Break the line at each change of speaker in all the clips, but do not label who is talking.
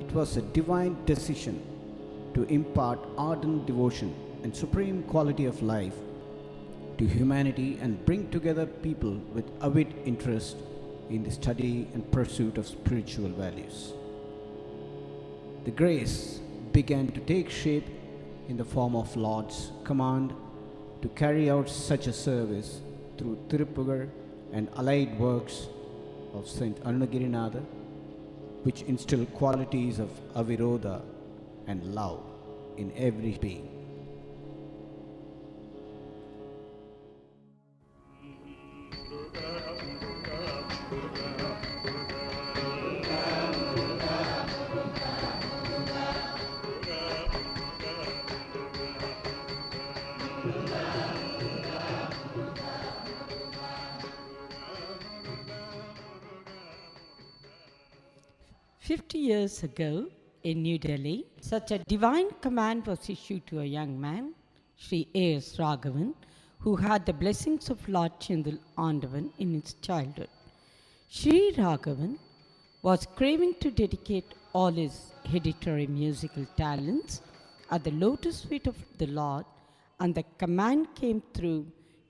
it was a divine decision to impart ardent devotion and supreme quality of life to humanity and bring together people with avid interest in the study and pursuit of spiritual values. The grace began to take shape in the form of Lord's command to carry out such a service through Tiruppugal and allied works of Saint Arunagirinatha, which instill qualities of aviroda and love in every being.
Years ago in New Delhi, such a divine command was issued to a young man, Sri A.S. Raghavan, who had the blessings of Lord Chendil Andavan in his childhood. Sri Raghavan was craving to dedicate all his hereditary musical talents at the lotus feet of the Lord, and the command came through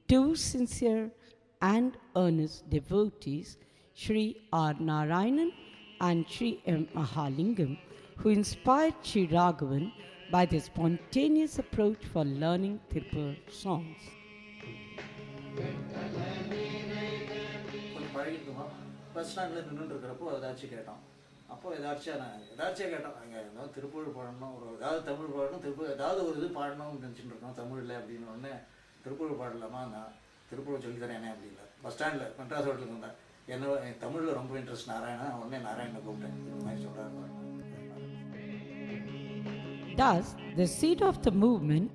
two sincere and earnest devotees, Sri R. Narayanan and Sri M. Mahalingam, who inspired Sri Raghavan by their spontaneous approach for learning Tirupur songs.
Bus ஸ்டாண்டில் நின்றுருக்கிறப்போ ஏதாச்சும் கேட்டோம். அப்போ ஏதாச்சும் கேட்டோம். அங்கே ஏதாவது திருப்புகழ் பாடணும், ஏதாவது தமிழ் பாடணும், ஏதாவது ஒரு இது பாடணும்னு நினச்சிட்டு இருக்கோம் தமிழில் அப்படின்னு ஒன்று. திருப்புகழ் பாடலாமா, நான் திருப்புகழ் சொல்லித்தரேன் என்ன அப்படின்னா. பஸ் ஸ்டாண்டில் மெட்ராஸ் ஹோட்டலுக்கு வந்தேன். என்ன தமிழில் ரொம்ப இன்ட்ரெஸ்ட் நாராயணா, உடனே நாராயணனை கூப்பிட்டேன். இது மாதிரி சொல்கிறாரு.
Thus, the seed of the movement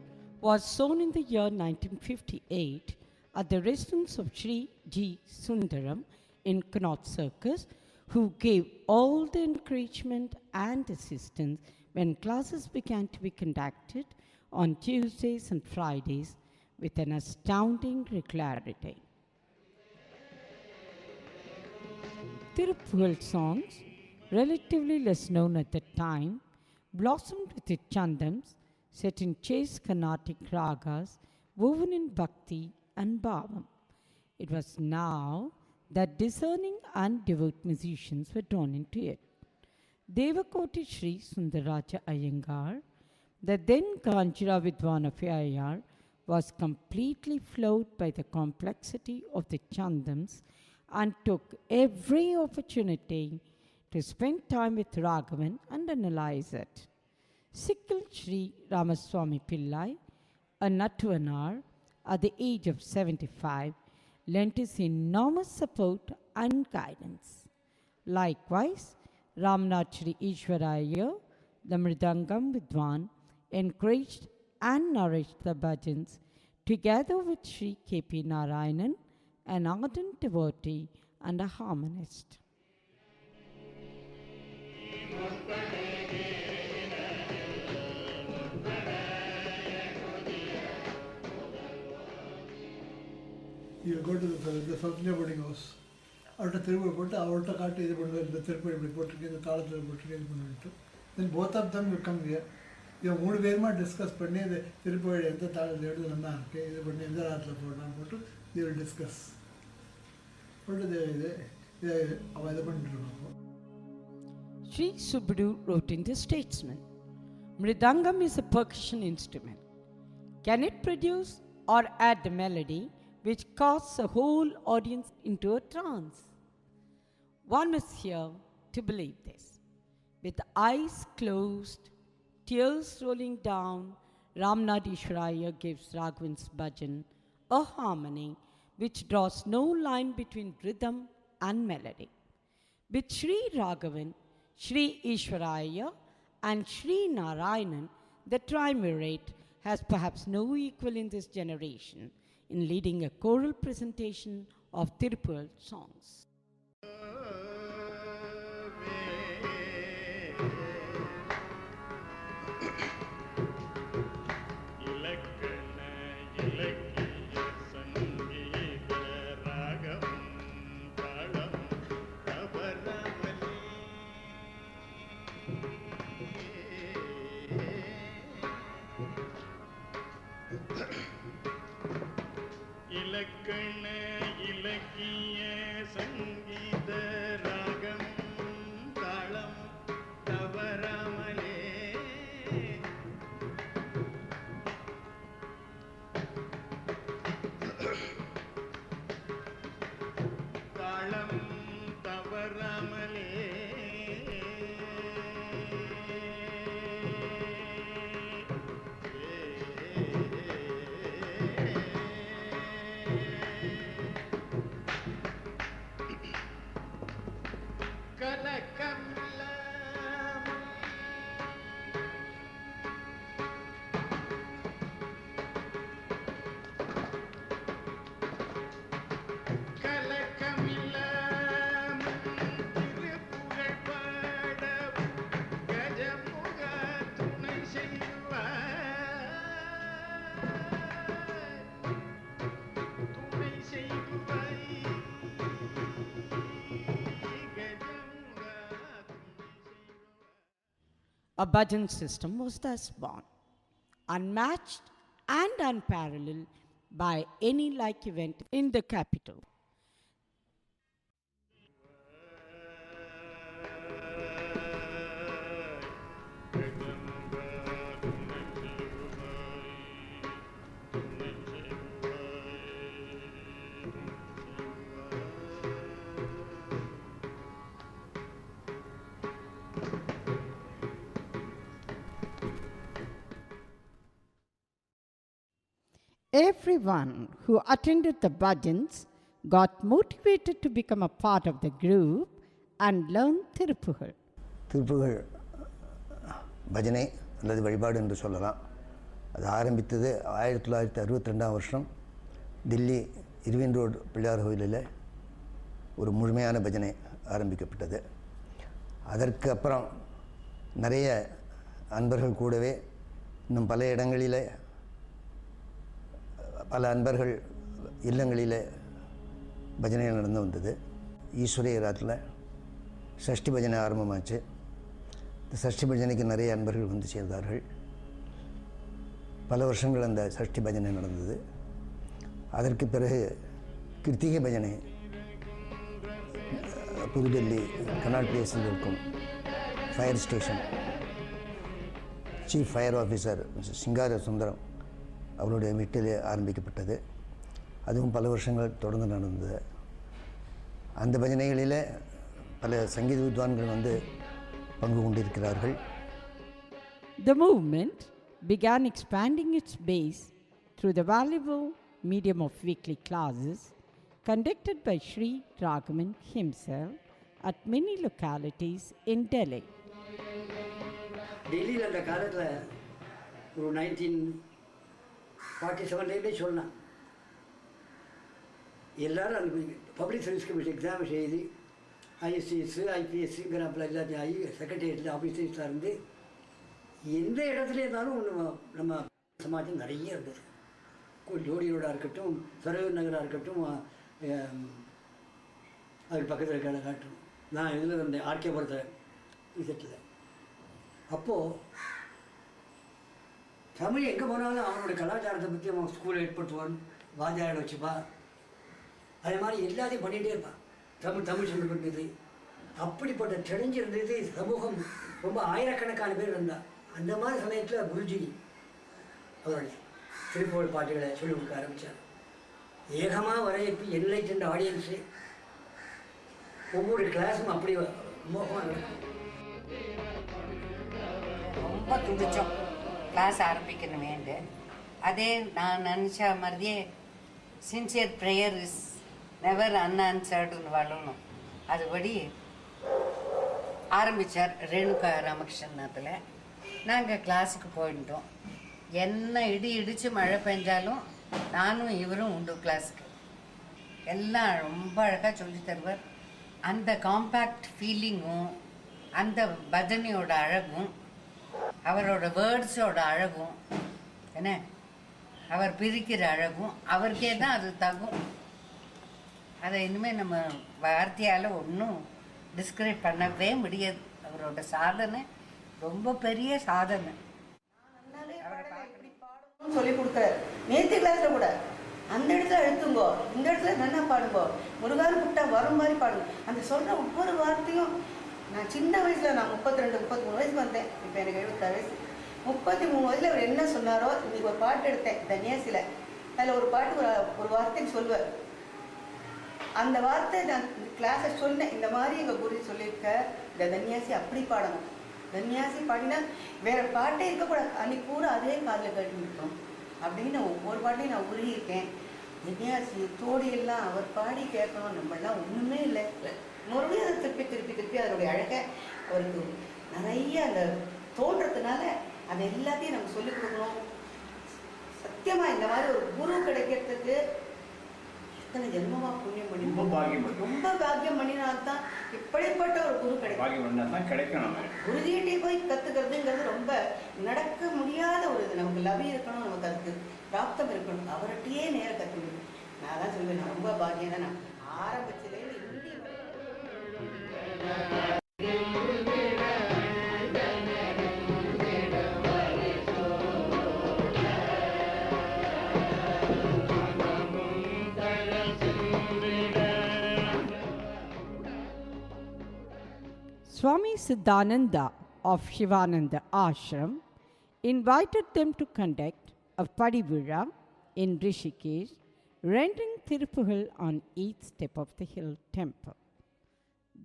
was sown in the year 1958 at the residence of Sri G. Sundaram in Connaught Circus, who gave all the encouragement and assistance when classes began to be conducted on Tuesdays and Fridays with an astounding regularity. Tiruppugal songs, relatively less known at the time, blossomed with its chandams set in chaste Carnatic ragas woven in bhakti and bhavam. It was now that discerning and devout musicians were drawn into it. Devakoti Sri Sundaraja Iyengar, the then Kanchira Vidwan of Ayar, was completely flowed by the complexity of the chandams and took every opportunity to spend time with Raghavan and analyze it. Sikkal Sri Ramaswamy Pillai, a Nattuvanar, at the age of 75, lent his enormous support and guidance. Likewise, Ramnath Sri Ishwaraya, the Mridangam Vidwan, encouraged and nourished the bhajans together with Sri K.P. Narayanan, an ardent devotee and a harmonist.
You go to the Sultan boarding house. After Tirupur put, our cart is the Tirupur report to the Tala then both of them will come here. You would very much discuss Pune, the Tirupur and the Tala there to the man, okay, but in the Atla photo, they will discuss. What do they available to do?
Sri Subbudu wrote in The Statesman, Mridangam is a percussion instrument. Can it produce or add the melody which casts a whole audience into a trance? One must hear to believe this. With eyes closed, tears rolling down, Ramnath Ishwaraya gives Raghavan's bhajan a harmony which draws no line between rhythm and melody. With Sri Raghavan, Sri Ishwaraya and Sri Narayanan, the triumvirate has perhaps no equal in this generation in leading a choral presentation of Tiruppugal songs. A bhajan system was thus born, unmatched and unparalleled by any like event in the capital. Everyone who attended the bhajans got motivated to become a part of the group and learn Tiruppugal.
Thiruppugazh பஜனை அல்லது வழிபாடு என்று சொல்லலாம். அது ஆரம்பித்தது 1962 வருஷம் Delhi Irwin road Pillaiyar கோயிலில் ஒரு முழுமையான பஜனை ஆரம்பிக்கப்பட்டது. அதற்கு அப்புறம் நிறைய அன்பர்கள் கூடவே இன்னும் பல இடங்களில் பல அன்பர்கள் இல்லங்களில் பஜனை நடந்து வந்தது. ஈஸ்வரியராத்தில் சஷ்டி பஜனை ஆரம்பமாச்சு. இந்த சஷ்டி பஜனைக்கு நிறைய அன்பர்கள் வந்து சேர்ந்தார்கள். பல வருஷங்கள் அந்த சஷ்டி பஜனை நடந்தது. அதற்கு பிறகு கிருத்திகை பஜனை புதுடெல்லி கனாட் பிளேஸில் இருக்கும் fire station chief fire officer சிங்கார சுந்தரம் அவருடைய வீட்டில் ஆரம்பிக்கப்பட்டது. அதுவும் பல வருஷங்கள் தொடர்ந்து நடந்தது. அந்த பஜனைகளில் பல சங்கீத வித்வான்கள் வந்து பங்கு கொண்டிருக்கிறார்கள்.
The movement began expanding its base through the valuable medium of weekly classes conducted by Sri Raghavan himself at many localities in Delhi.
டெல்லியில் அந்த காலத்தில் ஒரு 1947 சொல்லலாம். எல்லோரும் அந்த பப்ளிக் சர்வீஸ் கமிஷன் எக்ஸாம் எழுதி ஐஎஸ்சிஎஸ் ஐபிஎஸ்சிங்கிற எல்லாத்தையும் ஆகி செக்ரட்டரியேட்டில் ஆஃபீஸர்ஸாக இருந்து எந்த இடத்துல இருந்தாலும் நம்ம சமாஜம் நிறைய இருந்தது. ஜோடி ரோடாக இருக்கட்டும், சரோவர் நகராக இருக்கட்டும், அதுக்கு பக்கத்தில் இருக்கிற காட்டும். நான் இதில் இருந்தேன் ஆர்கேபுரத்தில் விசிட்டில். அப்போது தமிழ் எங்கே போனாலும் அவனோட கலாச்சாரத்தை பற்றி அவன் ஸ்கூலில் ஏற்படுத்துவான், வாத்தியாரை வச்சுப்பா, அதே மாதிரி எல்லாத்தையும் பண்ணிகிட்டே இருப்பான். தமிழ் சம்பந்தப்பட்டது அப்படிப்பட்ட தெரிஞ்சிருந்தது. சமூகம் ரொம்ப ஆயிரக்கணக்கான பேர் இருந்தான். அந்த மாதிரி சமயத்தில் குருஜி அவருடைய திருப்புகழ் பாட்டுகளை சொல்லிக் கொடுக்க ஆரம்பித்தார். ஏகமாக வரவேற்பு என்லைட்டன்ட் ஆடியன்ஸு. ஒவ்வொரு கிளாஸும் அப்படி மோகமாக நடக்கும்.
ரொம்ப துடிச்சோம் கிளாஸ் ஆரம்பிக்கணுமேண்டு. அதே நான் நினச்ச மாதிரியே சின்சியர் ப்ரேயர் இஸ் நெவர் அன்ஆன்சர்டுன்னு வாழணும். அதுபடி ஆரம்பித்தார் ரேணுகா ராமகிருஷ்ணத்தில். நாங்கள் கிளாஸுக்கு போயிட்டோம். என்ன இடித்து மழை பெஞ்சாலும் நானும் இவரும் உண்டு கிளாஸுக்கு. எல்லாம் ரொம்ப அழகாக சொல்லி தருவார். அந்த காம்பேக்ட் ஃபீலிங்கும் அந்த பஜனையோட அழகும் அவரோட வேர்ட்ஸோட அழகும் என்ன அவர் பிரிக்கிற அழகும் அவருக்கே தான் அது தகும். அதை இனிமேல் நம்ம வார்த்தையால் ஒன்றும் டிஸ்கிரைப் பண்ணவே முடியாது. அவரோட சாதனை ரொம்ப பெரிய சாதனை.
சொல்லி கொடுக்குறாரு. நேற்று கிளாஸ்ல கூட அந்த இடத்துல அழுத்துங்கோ, இந்த இடத்துல நல்லா பாடுங்கோ, முருகான்னு கூப்பிட்டா வரும் மாதிரி பாடுங்க. அந்த சொல்ற ஒவ்வொரு வார்த்தையும் நான் சின்ன வயசுல நான் 32-33 வயசுக்கு வந்தேன். இப்போ எனக்கு 76 வயசு. 33 வயசுல அவர் என்ன சொன்னாரோ, இன்னைக்கு ஒரு பாட்டு எடுத்தேன் தன்யாசில. அதில் ஒரு பாட்டு ஒரு வார்த்தைன்னு சொல்லுவார். அந்த வார்த்தை நான் கிளாஸை சொன்னேன். இந்த மாதிரி எங்கள் குரு சொல்லியிருக்க இந்த தன்யாசி அப்படி பாடணும். தன்யாசி பாடினா வேற பாட்டே இருக்கக்கூடாது. அன்னைக்கு பூரா அதே காதில் கேட்டுருக்கோம் அப்படின்னு ஒவ்வொரு பாட்டையும் நான் உருகியிருக்கேன். தன்யாசி தோடியெல்லாம் அவர் பாடி கேட்கணும். நம்மளாம் ஒன்றுமே இல்லை. மறுபடியும் அதை திருப்பி அதனுடைய அழகை அவருக்கு நிறைய அந்த தோன்றதுனால அதை எல்லாத்தையும் நம்ம சொல்லிக் கொடுக்கணும். சத்தியமாக இந்த மாதிரி ஒரு குரு கிடைக்கிறதுக்கு எத்தனை ஜென்மமா புண்ணியம் பண்ணி ரொம்ப பாக்கியம் பண்ணினால்தான் இப்படிப்பட்ட ஒரு குரு கிடைக்கும். குருஜிகிட்டே போய் கற்றுக்கிறதுங்கிறது ரொம்ப நடக்க முடியாத ஒரு இது. நமக்கு லவி இருக்கணும், நமக்கு அதுக்கு பிராப்தம் இருக்கணும். அவர்கிட்டயே நேரம் கற்றுக்கணும். நான் தான் சொல்லுவேன், நான் ரொம்ப பாக்கியம் தான். நான் ஆரம்பிச்சதே இன்னி
Swami Siddhananda of Shivananda Ashram invited them to conduct a Padivira in Rishikesh, rendering Tirupuzhal on each step of the hill temple.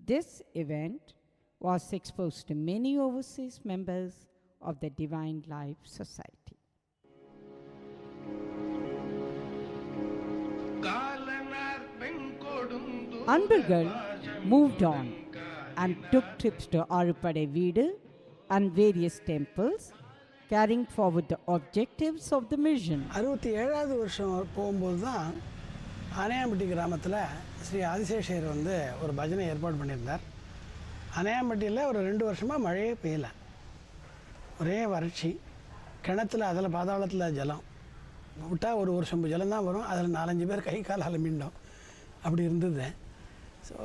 This event was exposed to many overseas members of the Divine Life Society. Anbargal moved on and took trips to Arupade Veedu and various temples, carrying forward the objectives of the mission.
67வது வருஷம் போகும்போது தான் அணையாம்பட்டி கிராமத்தில் ஸ்ரீ ஆதிசேஷர் வந்து ஒரு பஜனை ஏற்பாடு பண்ணியிருந்தார். அணையாம்பட்டியில் ஒரு 2 வருஷமாக மழையே பெய்யலை, ஒரே வறட்சி. கிணத்துல அதில் பாதாளத்தில் ஜலம் விட்டால் ஒரு சொம்பு ஜலம் தான் வரும், அதில் 4-5 பேர் கை கால் அலம்பிண்டோம், அப்படி இருந்தது. ஸோ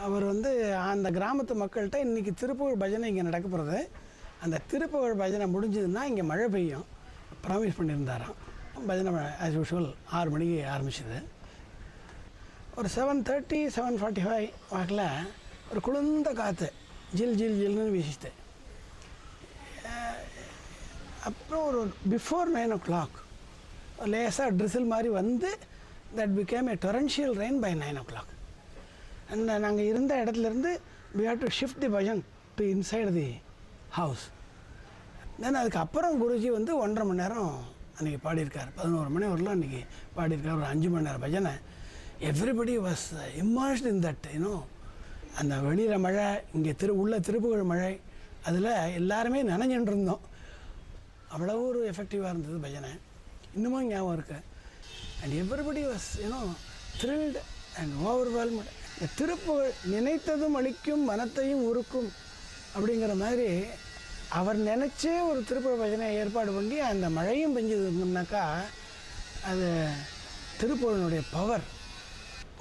அவர் வந்து அந்த கிராமத்து மக்கள்கிட்ட இன்றைக்கி திருப்புகழ் பஜனை இங்கே நடக்க போகிறது, அந்த திருப்புகழ் பஜனை முடிஞ்சதுன்னா இங்கே மழை பெய்யும் ப்ராமிஸ் பண்ணியிருந்தாராம். பஜனை ஆஸ் யூஷுவல் 6 மணிக்கு ஆரம்பிச்சது. ஒரு 7:30 7:45 வாக்கில் ஒரு குளிர்ந்த காற்று ஜில் ஜில் ஜில்னு வீசிச்சு. அப்புறம் ஒரு பிஃபோர் 9 o'clock லேசாக ட்ரிசில் மாதிரி வந்து that became a torrential rain by 9 o'clock. And நாங்கள் இருந்த இடத்துலேருந்து we have to shift the bhajan to inside the house. Then அதுக்கப்புறம் குருஜி வந்து 1.5 மணி நேரம் அன்றைக்கி பாடியிருக்கார். 11 மணி வரலாம் அன்றைக்கி பாடியிருக்கார். ஒரு 5 மணி நேரம் பஜனை. Everybody was immersed in that you know. அந்த வெளியில் மழை, இங்கே உள்ள திருப்புகழ் மழை, அதில் எல்லாருமே நனைஞ்சுட்டு இருந்தோம். அவ்வளோ ஒரு எஃபெக்டிவாக இருந்தது பஜனை. இன்னமும் ஞாபகம் இருக்கு. And everybody was you know thrilled and overwhelmed. Thiruppugazh நினைத்ததும் அளிக்கும் மனத்தையும் உருக்கும் அப்படிங்கிற மாதிரி அவர் நினச்சே ஒரு திருப்புகழ் பஜனை ஏற்பாடு பண்ணி அந்த மழையும் பெஞ்சதுனாக்கா அது திருப்புகழினுடைய பவர்.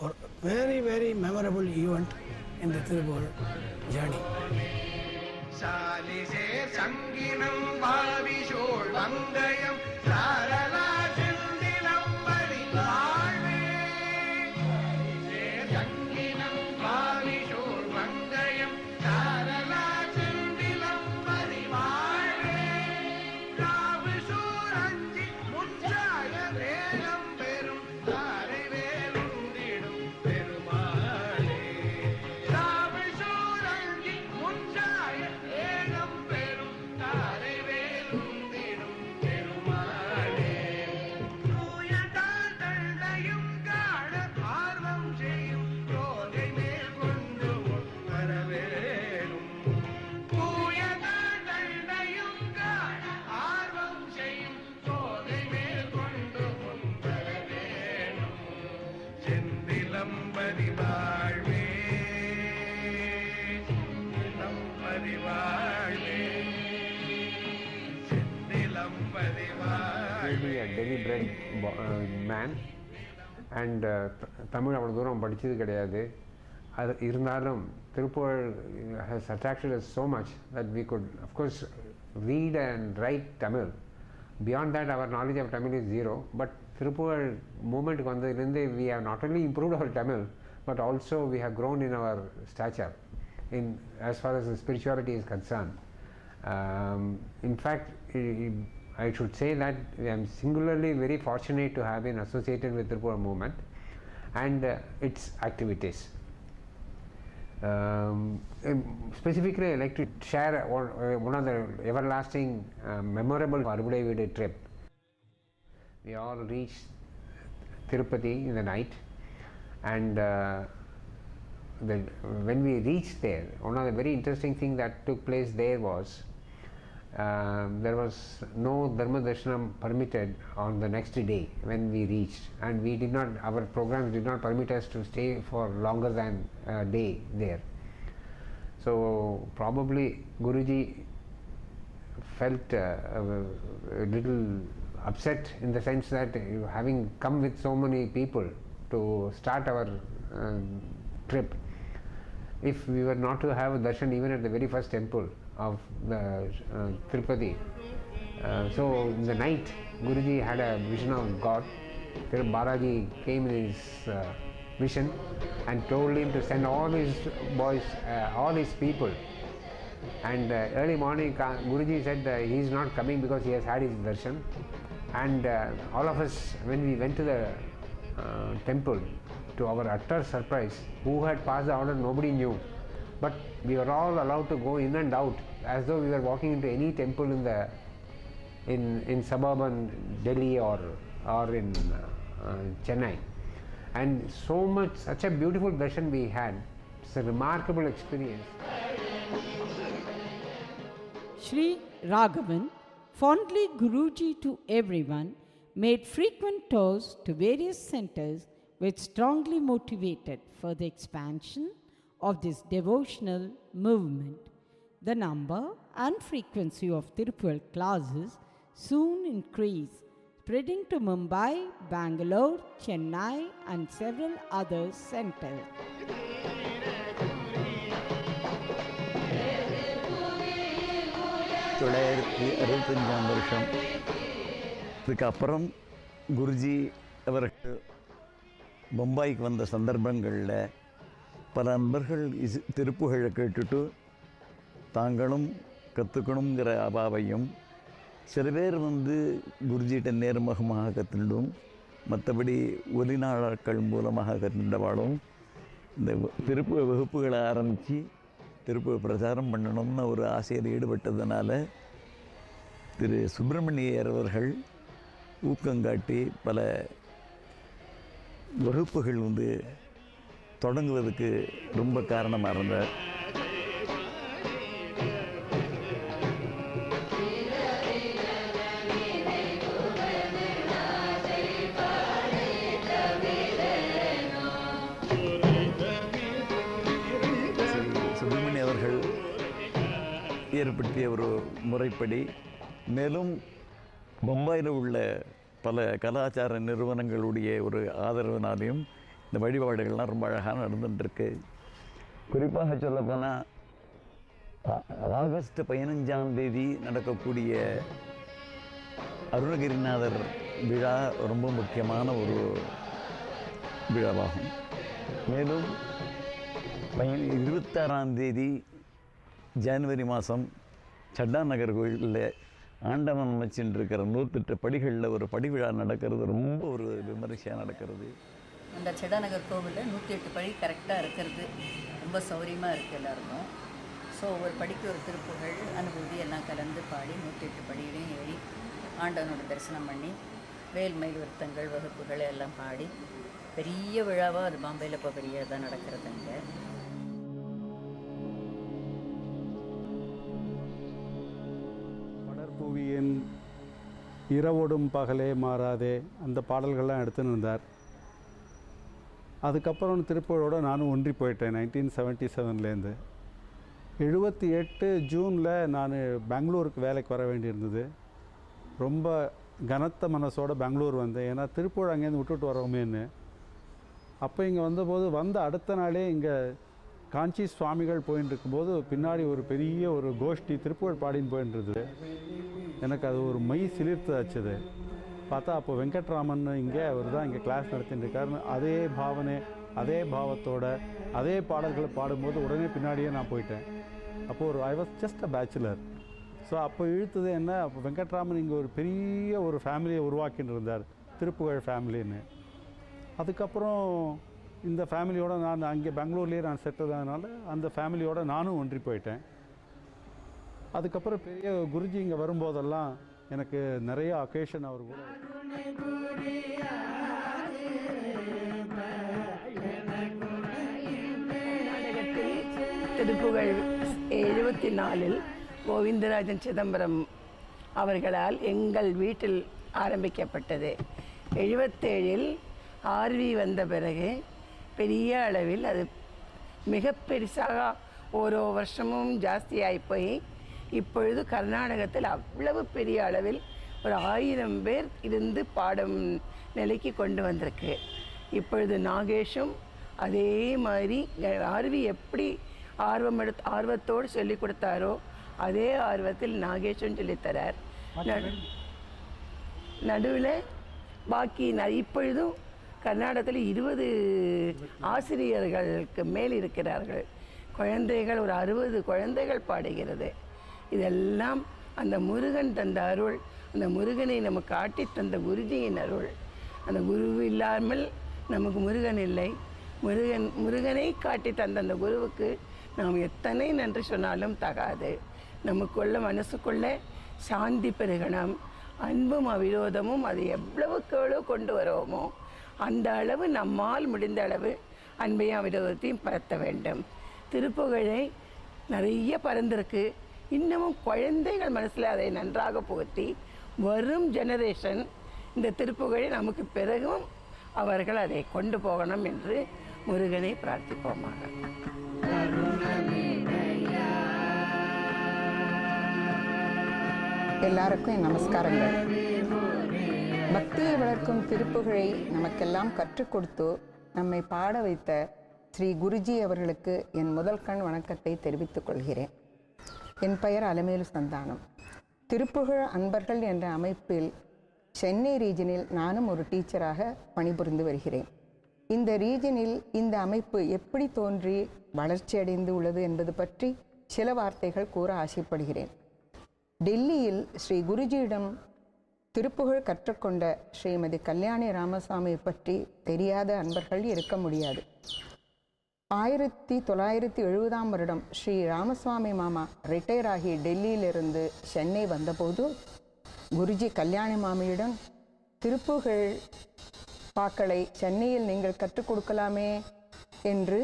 ஒரு வெரி வெரி மெமரபிள் ஈவெண்ட் இந்த திருப்புகழ் ஜேர்னி. சாலிசே சங்கினம் பாவிஷோள் வந்தயம் சாரலா செந்திலம் பரிவாழ்வே. சாலிசே சங்கினம் பாவிஷோள் வந்தயம் சாரலா செந்திலம் பரிவாழ்வே. காவு சூரஞ்சி முச்சாய வேலம் பெரும் தாரை வேலுந்திடும் பெருமாளே. காவு சூரஞ்சி முச்சாய வேலம் பெரும் தாரை வேலுந்திடும் பெருமாளே. தூயதால் தண்டையும் காண ஆர்வம் செய்யும் ரோகை மேல் கொண்டு வரவேலும். தூயதால் தண்டையும் காண ஆர்வம் செய்யும் ரோகை மேல் கொண்டு வரவேலும். செந்திலம்பதி வாழ்வே, செந்திலம்பதி வாழ்வே, செந்திலம்பதி வாழ்வே.
a Delhi bred man and Tamil அவ்வளோ தூரம் படித்தது கிடையாது. அது இருந்தாலும் Thiruppugazh has attracted us so much that we could of course read and write Tamil. Beyond that our knowledge of Tamil is zero. But Thiruppugazh movement வந்ததிலிருந்து we have not only improved our Tamil but also we have grown in our stature in as far as the spirituality is concerned. In fact, I should say that I am singularly very fortunate to have been associated with the Tirupuzhal movement and its activities. Specifically, I like to share one of the everlasting memorable Arupade Veedu trip. We all reached Tirupati in the night, and when we reached there, one of the very interesting things that took place there was there was no Dharma Darshanam permitted on the next day when we reached, and we did not, our programs did not permit us to stay for longer than a day there. So probably Guruji felt a little upset in the sense that having come with so many people to start our trip, if we were not to have a darshan even at the very first temple of the Tirupati. So in the night, Guruji had a vision of God. Balaji came in his vision and told him to send all his boys, all his people And early morning, Guruji said he is not coming because he has had his darshan. And all of us, when we went to the temple, to our utter surprise, who had passed the order, nobody knew. But we were all allowed to go in and out as though we were walking into any temple in suburban Delhi or in Chennai. And such a beautiful darshan we had. It's a remarkable experience.
Sri Raghavan, fondly Guruji to everyone, made frequent tours to various centers which strongly motivated for the expansion of this devotional movement. The number and frequency of Tirupuzhal classes soon increased, spreading to Mumbai, Bangalore, Chennai and several other centers.
அதுக்கப்புறம் குருஜி அவர்கள் மும்பைக்கு வந்த சந்தர்ப்பங்களில் பல நண்பர்கள் திருப்புகழை கேட்டுட்டு தாங்களும் கற்றுக்கணுங்கிற அபாவையும் சில பேர் குருஜிகிட்ட நேர்முகமாக கற்றுண்டும் மற்றபடி ஒலிநாளாக்கள் மூலமாக கற்றுண்டவாளும் இந்த திருப்பு வகுப்புகளை ஆரம்பித்து திருப்பு பிரச்சாரம் பண்ணணும்னு ஒரு ஆசையில் ஈடுபட்டதுனால திரு சுப்பிரமணியர் அவர்கள் ஊக்கங்காட்டி பல வகுப்புகள் தொடங்குவதற்கு ரொம்ப காரணமாக இருந்தார். சுப்பிரமணிய அவர்கள் ஏற்படுத்திய ஒரு முறைப்படி மேலும் மும்பையில் உள்ள பல கலாச்சார நிறுவனங்களுடைய ஒரு ஆதரவினாலையும் இந்த வழிபாடுகள்லாம் ரொம்ப அழகாக நடந்துட்டுருக்கு. குறிப்பாக சொல்லப்போனால் ஆகஸ்ட் 15ஆம் தேதி நடக்கக்கூடிய அருணகிரிநாதர் விழா ரொம்ப முக்கியமான ஒரு விழாவாகும். மேலும் 26ஆம் தேதி ஜனவரி மாதம் சட்டா நகர் கோயிலில் ஆண்டவன் அமைச்சின்னு இருக்கிற 108 படிகளில் ஒரு படி விழா நடக்கிறது, ரொம்ப ஒரு விமரிசையாக நடக்கிறது.
அந்த சட்டா நகர் கோவிலில் 108 படி கரெக்டாக இருக்கிறது ரொம்ப சௌரியமாக இருக்குது எல்லாருக்கும். ஸோ ஒவ்வொரு படிக்கு ஒரு திருப்புகழ் அனுபூதி எல்லாம் கலந்து பாடி 108 படியிலையும் ஏறி ஆண்டவனோட தரிசனம் பண்ணி வேல்மயில் விருத்தங்கள் வகுப்புகள் எல்லாம் பாடி பெரிய விழாவாக அது பாம்பேயில் இப்போ பெரிய இதாக நடக்கிறதுங்க.
மலர்பூவியின் இரவோடும் பகலே மாறாதே அந்த பாடல்கள்லாம் எடுத்துன்னு இருந்தார். அதுக்கப்புறம் திருப்புகழோடு நானும் ஒன்றி போயிட்டேன் 1977லேருந்து. 78 ஜூனில் நான் பெங்களூருக்கு வேலைக்கு வர வேண்டியிருந்தது. ரொம்ப கனத்த மனசோட பெங்களூர் வந்தேன். ஏன்னா திருப்புகழ் அங்கேருந்து விட்டுட்டு வரோமேன்னு. அப்போ இங்கே வந்த அடுத்த நாளே இங்கே காஞ்சி சுவாமிகள் போயின்னு இருக்கும்போது பின்னாடி ஒரு பெரிய ஒரு கோஷ்டி திருப்புகழ் பாடின்னு போயின்னு இருந்தது. எனக்கு அது ஒரு மை சிலிர்த்து ஆச்சுது. பார்த்தா அப்போ வெங்கட்ராமன் இங்கே அவர் தான் இங்கே கிளாஸ் நடத்திட்டு இருக்காருன்னு அதே பாவனை அதே பாவத்தோட அதே பாடல்களை பாடும்போது உடனே பின்னாடியே நான் போயிட்டேன். அப்போது I was just a bachelor. So அப்போ இழுத்தது என்ன, அப்போ வெங்கட்ராமன் இங்கே ஒரு பெரிய ஒரு ஃபேமிலியை உருவாக்கின்னு இருந்தார், திருப்புகழ் ஃபேமிலின்னு. அதுக்கப்புறம் இந்த ஃபேமிலியோடு நான் அங்கே பெங்களூர்லேயே நான் செட்டில் ஆனதுனால அந்த ஃபேமிலியோடு நானும் ஒன்றி போயிட்டேன். அதுக்கப்புறம் பெரிய குருஜி இங்கே வரும்போதெல்லாம் எனக்கு நிறைய அக்கேஷன் அவர் கூட
திருப்புகழ் 74 கோவிந்தராஜன் சிதம்பரம் அவர்களால் எங்கள் வீட்டில் ஆரம்பிக்கப்பட்டது. 77 ஆர்வி வந்த பிறகு பெரிய அளவில் அது மிக பெருசாக ஓரோ வருஷமும் ஜாஸ்தியாகி போய் இப்பொழுது கர்நாடகத்தில் அவ்வளவு பெரிய அளவில் ஒரு 1000 பேர் இருந்து பாடும் நிலைக்கு கொண்டு வந்திருக்கு. இப்பொழுது நாகேஷும் அதே மாதிரி ஆர்வி எப்படி ஆர்வத்தோடு சொல்லி கொடுத்தாரோ அதே ஆர்வத்தில் நாகேஷும் சொல்லித்தரார். நடுவில் பாக்கி இப்பொழுதும் கர்நாடகத்தில் 20 ஆசிரியர்களுக்கு மேல் இருக்கிறார்கள். குழந்தைகள் ஒரு 60 குழந்தைகள் பாடுகிறது. இதெல்லாம் அந்த முருகன் தந்த அருள், அந்த முருகனை நமக்கு காட்டி தந்த குருஜியின் அருள். அந்த குரு இல்லாமல் நமக்கு முருகன் இல்லை. முருகனை காட்டி தந்த அந்த குருவுக்கு நாம் எத்தனை நன்றி சொன்னாலும் தகாது. நமக்குள்ள மனசுக்குள்ளே சாந்தி பெருகணும், அன்பும் அவிரோதமும் அது எவ்வளவுக்கு எவ்வளவு கொண்டு வருவோமோ அந்த அளவு நம்மால் முடிந்த அளவு அன்பையும் அவிரோதத்தையும் பரத்த வேண்டும். திருப்புகழை நிறைய பறந்திருக்கு. இன்னமும் குழந்தைகள் மனசில் அதை நன்றாக புகுத்தி வரும் ஜெனரேஷன் இந்த திருப்புகழை நமக்கு பிறகும் அவர்கள் அதை கொண்டு போகணும் என்று முருகனை பிரார்த்திப்போமாக.
எல்லாருக்கும் என் நமஸ்காரங்கள். பக்தியை வளர்க்கும் திருப்புகழை நமக்கெல்லாம் கற்றுக் கொடுத்து நம்மை பாட வைத்த ஸ்ரீ குருஜி அவர்களுக்கு என் முதல் கண் வணக்கத்தை தெரிவித்துக் கொள்கிறேன். என் பெயர் அலமேலு சந்தானம். திருப்புகழ் அன்பர்கள் என்ற அமைப்பில் சென்னை ரீஜனில் நானும் ஒரு டீச்சராக பணிபுரிந்து வருகிறேன். இந்த ரீஜனில் இந்த அமைப்பு எப்படி தோன்றி வளர்ச்சியடைந்து உள்ளது என்பது பற்றி சில வார்த்தைகள் கூற ஆசைப்படுகிறேன். டெல்லியில் ஸ்ரீ குருஜியிடம் திருப்புகழ் கற்றுக்கொண்ட ஸ்ரீமதி கல்யாணி ராமசாமியை பற்றி தெரியாத அன்பர்கள் இருக்க முடியாது. 1970ஆம் வருடம் ஸ்ரீ ராமசுவாமி மாமா ரிட்டையர் ஆகி டெல்லியிலிருந்து சென்னை வந்தபோது குருஜி கல்யாணி மாமியிடம் திருப்புகழ் பாக்களை சென்னையில் நீங்கள் கற்றுக் கொடுக்கலாமே என்று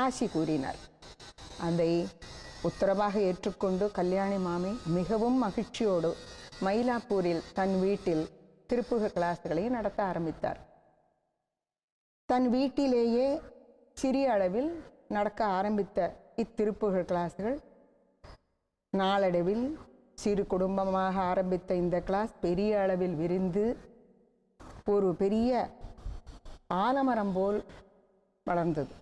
ஆசி கூறினார். அதை உத்தரவாக ஏற்றுக்கொண்டு கல்யாணி மாமி மிகவும் மகிழ்ச்சியோடு மயிலாப்பூரில் தன் வீட்டில் திருப்புகழ் கிளாஸ்களை நடத்த ஆரம்பித்தார். தன் வீட்டிலேயே சிறிய அளவில் நடக்க ஆரம்பித்த இத்திருப்புகழ் கிளாஸ்கள் நாளடைவில் சிறு குடும்பமாக ஆரம்பித்த இந்த கிளாஸ் பெரிய அளவில் விரிந்து ஒரு பெரிய ஆலமரம் போல் வளர்ந்தது.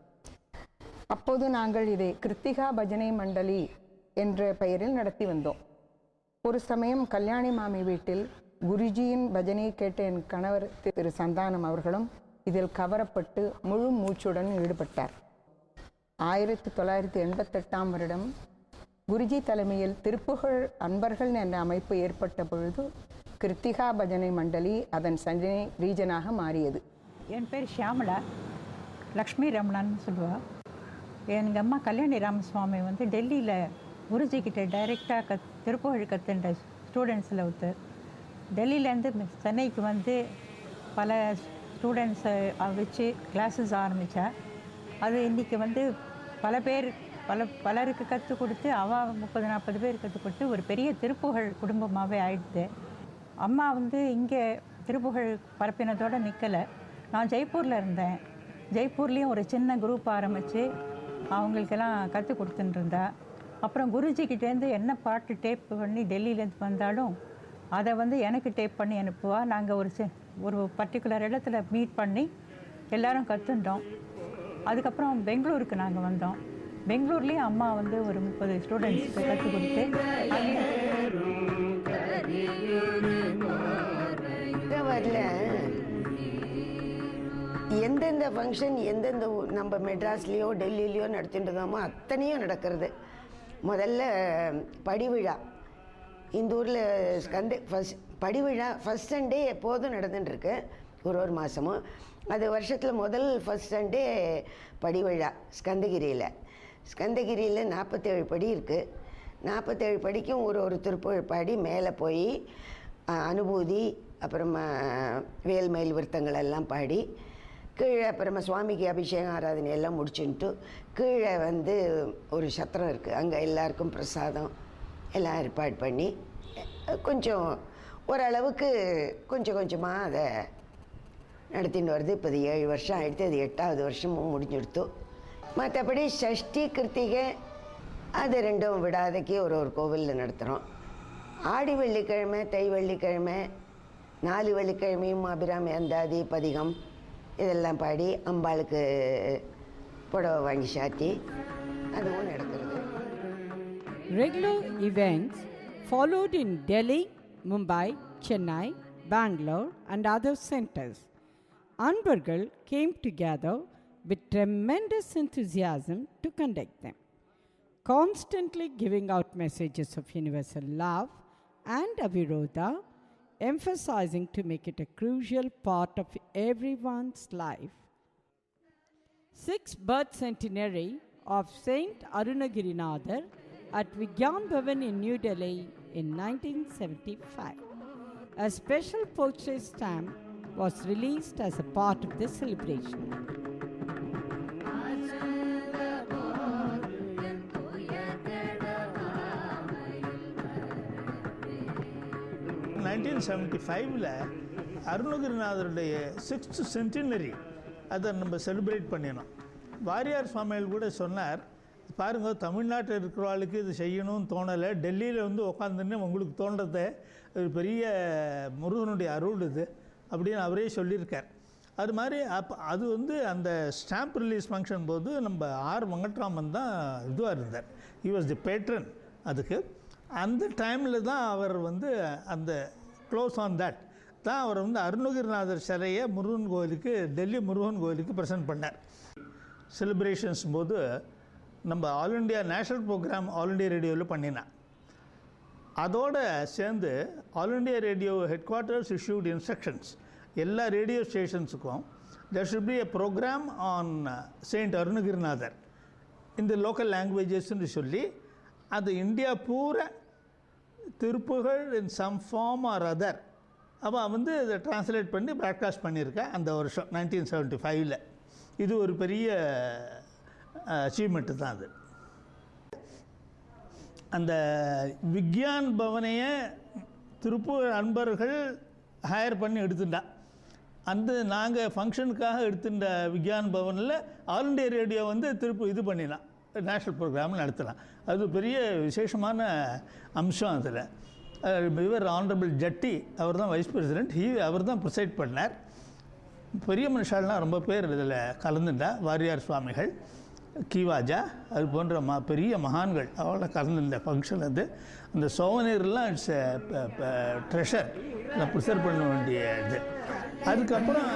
அப்போது நாங்கள் இதை கிருத்திகா பஜனை மண்டலி என்ற பெயரில் நடத்தி வந்தோம். ஒரு சமயம் கல்யாணி மாமி வீட்டில் குருஜியின் பஜனை கேட்ட என் கணவர் திரு சந்தானம் அவர்களும் இதில் கவரப்பட்டு முழு மூச்சுடன் ஈடுபட்டார். 1988ஆம் வருடம் குருஜி தலைமையில் திருப்புகழ் அன்பர்கள் என்ற அமைப்பு ஏற்பட்ட பொழுது கிருத்திகா பஜனை மண்டலி அதன் சென்னை ரீஜனாக மாறியது.
என் பேர் ஷியாமலா, லக்ஷ்மி ரமணான்னு சொல்லுவாள். எங்கள் அம்மா கல்யாணி ராமசுவாமி வந்து டெல்லியில் குருஜிக்கிட்ட டைரெக்டாக திருப்புகழ் கற்றுன்ற ஸ்டூடெண்ட்ஸில் ஒருத்தர். டெல்லியிலேருந்து சென்னைக்கு வந்து பல ஸ்டூடெண்ட்ஸை வச்சு கிளாஸஸ் ஆரம்பித்தா. அது இன்றைக்கி வந்து பலருக்கு கற்றுக் கொடுத்து அவள் 30-40 பேர் கற்றுக் கொடுத்து ஒரு பெரிய திருப்புகழ் குடும்பமாகவே ஆயிடுது. அம்மா வந்து இங்கே திருப்புகழ் பரப்பினதோடு நிற்கலை. நான் ஜெய்ப்பூரில் இருந்தேன். ஜெய்ப்பூர்லேயும் ஒரு சின்ன குரூப் ஆரம்பித்து அவங்களுக்கெல்லாம் கற்றுக் கொடுத்துட்டு இருந்தா. அப்புறம் குருஜிக்கிட்டேருந்து என்ன பாட்டு டேப் பண்ணி டெல்லியிலேருந்து வந்தாலும் அதை வந்து எனக்கு டேப் பண்ணி அனுப்புவா. நாங்கள் ஒரு பர்டிகுலர் இடத்துல மீட் பண்ணி எல்லோரும் கற்றுட்டோம். அதுக்கப்புறம் பெங்களூருக்கு நாங்கள் வந்தோம். பெங்களூர்லேயும் அம்மா வந்து ஒரு 30 ஸ்டூடெண்ட்ஸ்க்கு கற்றுக் கொடுத்து
வரல. எந்தெந்த ஃபங்க்ஷன் எந்தெந்த நம்ம மெட்ராஸ்லேயோ டெல்லியிலையோ நடத்திட்டு இருந்தோமோ அத்தனையும் நடக்கிறது. முதல்ல படிவிழா இந்த ஊரில் படிவிழா ஃபஸ்ட் சண்டே எப்போதும் நடந்துட்டுருக்கு. ஒரு மாதமும் அது வருஷத்தில் முதல் ஃபஸ்ட் சண்டே படிவிழா ஸ்கந்தகிரியில் 47 படி இருக்குது. 47 படிக்கும் ஒரு திருப்புகழ் பாடி மேலே போய் அனுபூதி அப்புறமா வேல்மயில் விருத்தங்கள் எல்லாம் பாடி கீழே அப்புறமா சுவாமிக்கு அபிஷேகம் ஆராதனை எல்லாம் முடிச்சுட்டு கீழே வந்து ஒரு சத்திரம் இருக்குது. அங்கே எல்லாருக்கும் பிரசாதம் எல்லாம் ஏற்பாடு பண்ணி கொஞ்சம் ஓரளவுக்கு கொஞ்சமாக அதை நடத்தின்னு வருது. இப்போ இது 7 வருஷம் ஆகிடுத்து. அது 8வது வருஷமும் முடிஞ்சுடுத்து. மற்றபடி சஷ்டி கிருத்திகை அது ரெண்டும் விடாதைக்கு ஒரு கோவிலில் நடத்துகிறோம். ஆடி வெள்ளிக்கிழமை, தை வெள்ளிக்கிழமை, 4 வெள்ளிக்கிழமையும் அபிராமி அந்தாதி பதிகம் இதெல்லாம் பாடி அம்பாளுக்கு புடவை வாங்கி சாத்தி அதுவும் நடக்கிறது.
Regular events followed in Delhi, Mumbai, Chennai, Bangalore and other centers. Anbargal came together with tremendous enthusiasm to conduct them. constantly giving out messages of universal love and avirodha, emphasizing to make it a crucial part of everyone's life. 6th birth centenary of Saint Arunagirinathar at Vigyan Bhavan in New Delhi in 1975. A special postage stamp was released as a part of this celebration.
1975 அருணகிரிநாதருடைய 6th centenary அதை நம்ம celebrate பண்ணினோம். வாரியார் சுவாமிகள் கூட சொன்னார், பாருங்க தமிழ்நாட்டில் இருக்கிறவர்களுக்கு இது செய்யணும்னு தோணலை, டெல்லியில் வந்து உட்காந்துன்னு உங்களுக்கு தோன்றதை ஒரு பெரிய முருகனுடைய அருள் இது அப்படின்னு அவரே சொல்லியிருக்கார். அது மாதிரி அது வந்து அந்த ஸ்டாம்ப் ரிலீஸ் ஃபங்க்ஷன் போது நம்ம ஆர் வெங்கட்ராமன் தான் இதுவாக இருந்தார். He was the patron. அதுக்கு அந்த டைமில் தான் அவர் வந்து அந்த க்ளோஸ் ஆன் தட் தான் அவர் வந்து அருணகிரிநாதர் சிலையை முருகன் கோயிலுக்கு, டெல்லி முருகன் கோயிலுக்கு ப்ரெசென்ட் பண்ணார். செலிப்ரேஷன்ஸ் போது நம்ம all India national program all India ரேடியோவில் பண்ணினான். அதோடு சேர்ந்து all India radio headquarters issued instructions எல்லா ரேடியோ ஸ்டேஷன்ஸுக்கும் there should be a program on Saint Arunagirinathar in the local languages ன்னு சொல்லி அது இந்தியா பூரா Thiruppugazh in some form or other அவன் வந்து இதை ட்ரான்ஸ்லேட் பண்ணி ப்ராட்காஸ்ட் பண்ணியிருக்கேன் அந்த வருஷம் 1975. இது ஒரு பெரிய அச்சீவ்மெண்ட்டு தான் அது. அந்த விக்யான் பவனையை திருப்பூர் அன்பர்கள் ஹையர் பண்ணி எடுத்துட்டா. அந்த நாங்கள் ஃபங்க்ஷனுக்காக எடுத்துட்ட விக்யான் பவனில் ஆல் இண்டியா ரேடியோ வந்து இது பண்ணிடலாம், நேஷ்னல் ப்ரோக்ராம் நடத்தலாம். அது பெரிய விசேஷமான அம்சம். அதில் இவர் ஆனரபிள் ஜட்டி அவர் தான் வைஸ் பிரசிடெண்ட், அவர் தான் ப்ரிசைட் பண்ணார். பெரிய மனுஷாலாம் ரொம்ப பேர் இதில் கலந்துட்டா. வாரியார் சுவாமிகள், கீவாஜா, அது போன்ற பெரிய மகான்கள் அவளை கலந்துட்ட ஃபங்க்ஷன். அது அந்த சோவனீர்லாம் இட்ஸ் ட்ரெஷர், நான் ப்ரிசர்வ் பண்ண வேண்டிய இது. அதுக்கப்புறம்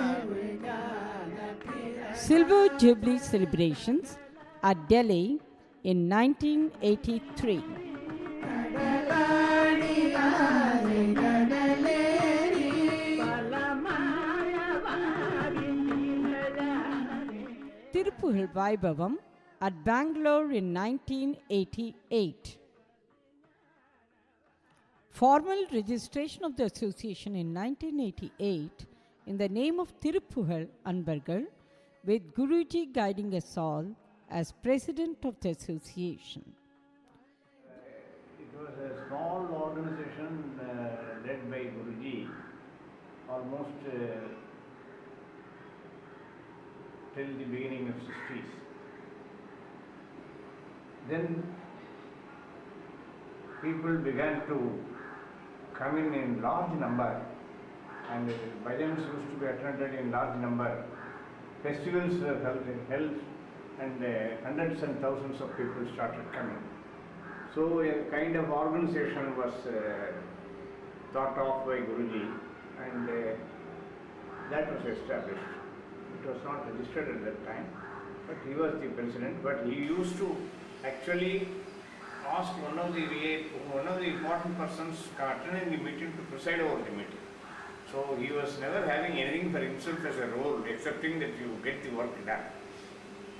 Silver Jubilee celebrations at Delhi in 1983. Tirupuzhal Vaibhavam at Bangalore in 1988. Formal registration of the association in 1988 in the name of Tirupuzhal Anbargal, with Guruji guiding us all as president of the association.
It was a small organization led by Guruji, almost till the beginning of 60s. Then people began to come in large number, and bhajans used to be attended in large number. Festivals were held and hundreds and thousands of people started coming. So a kind of organization was thought of by Guruji, and that was established. It was not registered at that time, but he was the president. But he used to actually ask one of the important persons attending the meeting to preside over the meeting. So he was never having anything for himself as a role, excepting that you get the work done.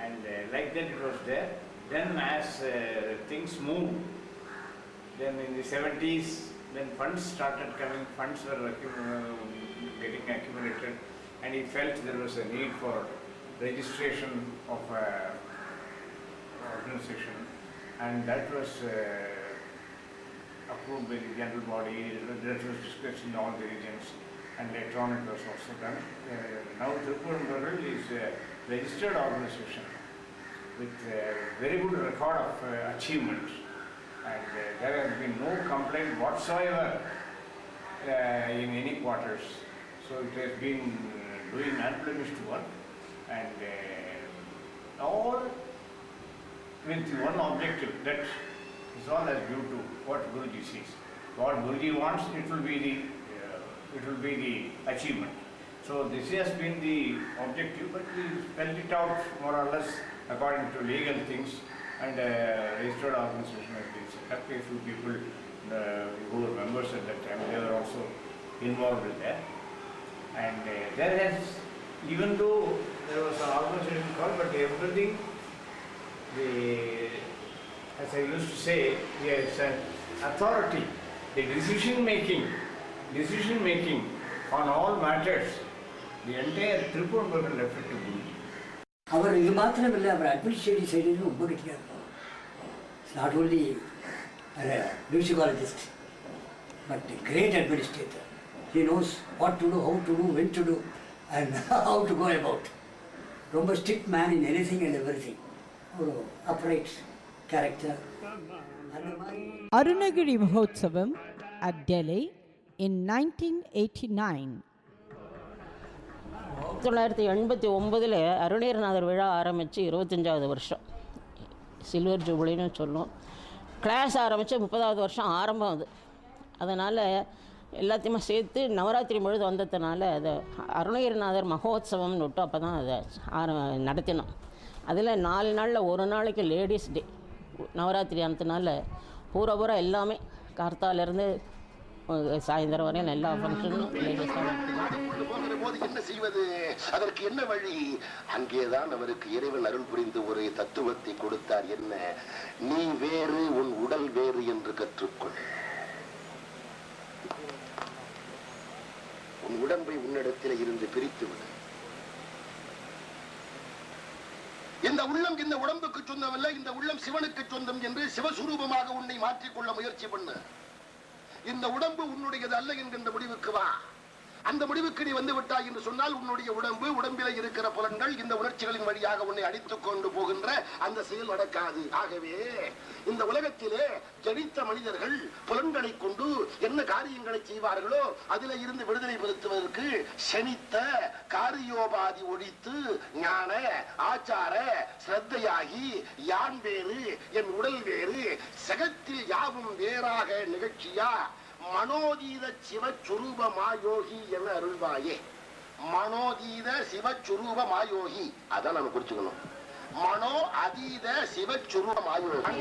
And like that it was there. Then as things moved, then in the 70s, then funds started coming, funds were getting accumulated, and he felt there was a need for registration of organization, and that was approved by the general body. That was discussed in all the regions, and later on it was also done. Now Tirupuzhal is a registered organization with a very good record of achievement, and there has been no complaint whatsoever in any quarters. So it has been doing unblemished work, and all with one objective, that is all as due to what Guruji sees. What Guruji wants, it will be the achievement. So this has been the objective, but we spelled it out more or less according to legal things, and registered organization has been set up. A few people who were members at that time, they were also involved with that. And there has, even though there was an organization called, but everything, as I used to say, there is an authority, the decision making on all matters, the entire Tripur Burger left it to Guruji.
அவர் இது மாத்திரமில்லை, அவர் administrative சைடுன்னு ரொம்ப கட்டியாக இருக்கும். It's not only musicologist but great administrator. He knows what to do, how to do, when to do and how to go about. ரொம்ப strict man in anything and everything. ஒரு upright character.
Arunagiri Mahotsavam at Delhi in 1989.
1989 Arunagirinathar விழா ஆரம்பித்து 25வது வருஷம், silver ஜூபிலின்னு சொல்லுவோம். Class ஆரம்பித்து 30வது வருஷம் ஆரம்பம் அது. அதனால் எல்லாத்தையுமே சேர்த்து நவராத்திரி முழுது வந்ததுனால அதை அருணகிரிநாதர் மகோத்சவம்னு விட்டு அப்போ தான் அதை நடத்தினோம். அதில் 4 நாளில் ஒரு நாளைக்கு லேடிஸ் டே நவராத்திரி ஆனதுனால பூரா எல்லாமே கார்த்தாலேருந்து சாயந்தரம் வரையும் எல்லா ஃபங்க்ஷனும்
என்ன செய்வது, அதற்கு என்ன வழி? அங்கேதான் அவருக்கு இறைவன் அருள் புரிந்து ஒரு தத்துவத்தை கொடுத்தார். என்ன? நீ வேறு, உன் உடல் வேறு என்று கற்றுக்கொள். உன் உடம்பை உன்னிடத்தில் இருந்து பிரித்து விடு. இந்த உள்ளம் இந்த உடம்புக்கு சொந்தமல்ல, இந்த உள்ளம் சிவனுக்கு சொந்தம் என்று சிவஸ்வரூபமாக உன்னை மாற்றிக்கொள்ள முயற்சி பண்ணு. இந்த உடம்பு உன்னுடையது அல்ல என்கின்ற முடிவுக்கு வா. அந்த முடிவுக்கு நீ வந்து விட்டாய் என்று சொன்னால் உன்னுடைய உடம்பு, உடம்பில இருக்கிற புலன்கள், இந்த உணர்ச்சிகளின் வழியாக உன்னை அடித்துக் கொண்டு போகின்ற அந்த செயல் நடக்காது. ஆகவே இந்த உலகத்திலே ஜனித்த மனிதர்கள் புலன்களை கொண்டு என்ன காரியங்களை செய்வார்களோ அதில இருந்து விடுதலை பெறுத்துவதற்கு செனித்த காரியோபாதி ஒழித்து ஞான ஆச்சார ஸ்ரத்தையாகி யான் வேறு, என் உடல் வேறு, சகத்தில் யாவும் வேறாக நிகழ்ச்சியா மனோதீத சிவச்சுரூப மாயோகி என அருள்வாயே. மனோதீத சிவச்சுரூப மாயோகி, அதான் நம்ம குறிச்சுக்கணும். மனோ அதீத சிவச்சுரூப மாயோகி.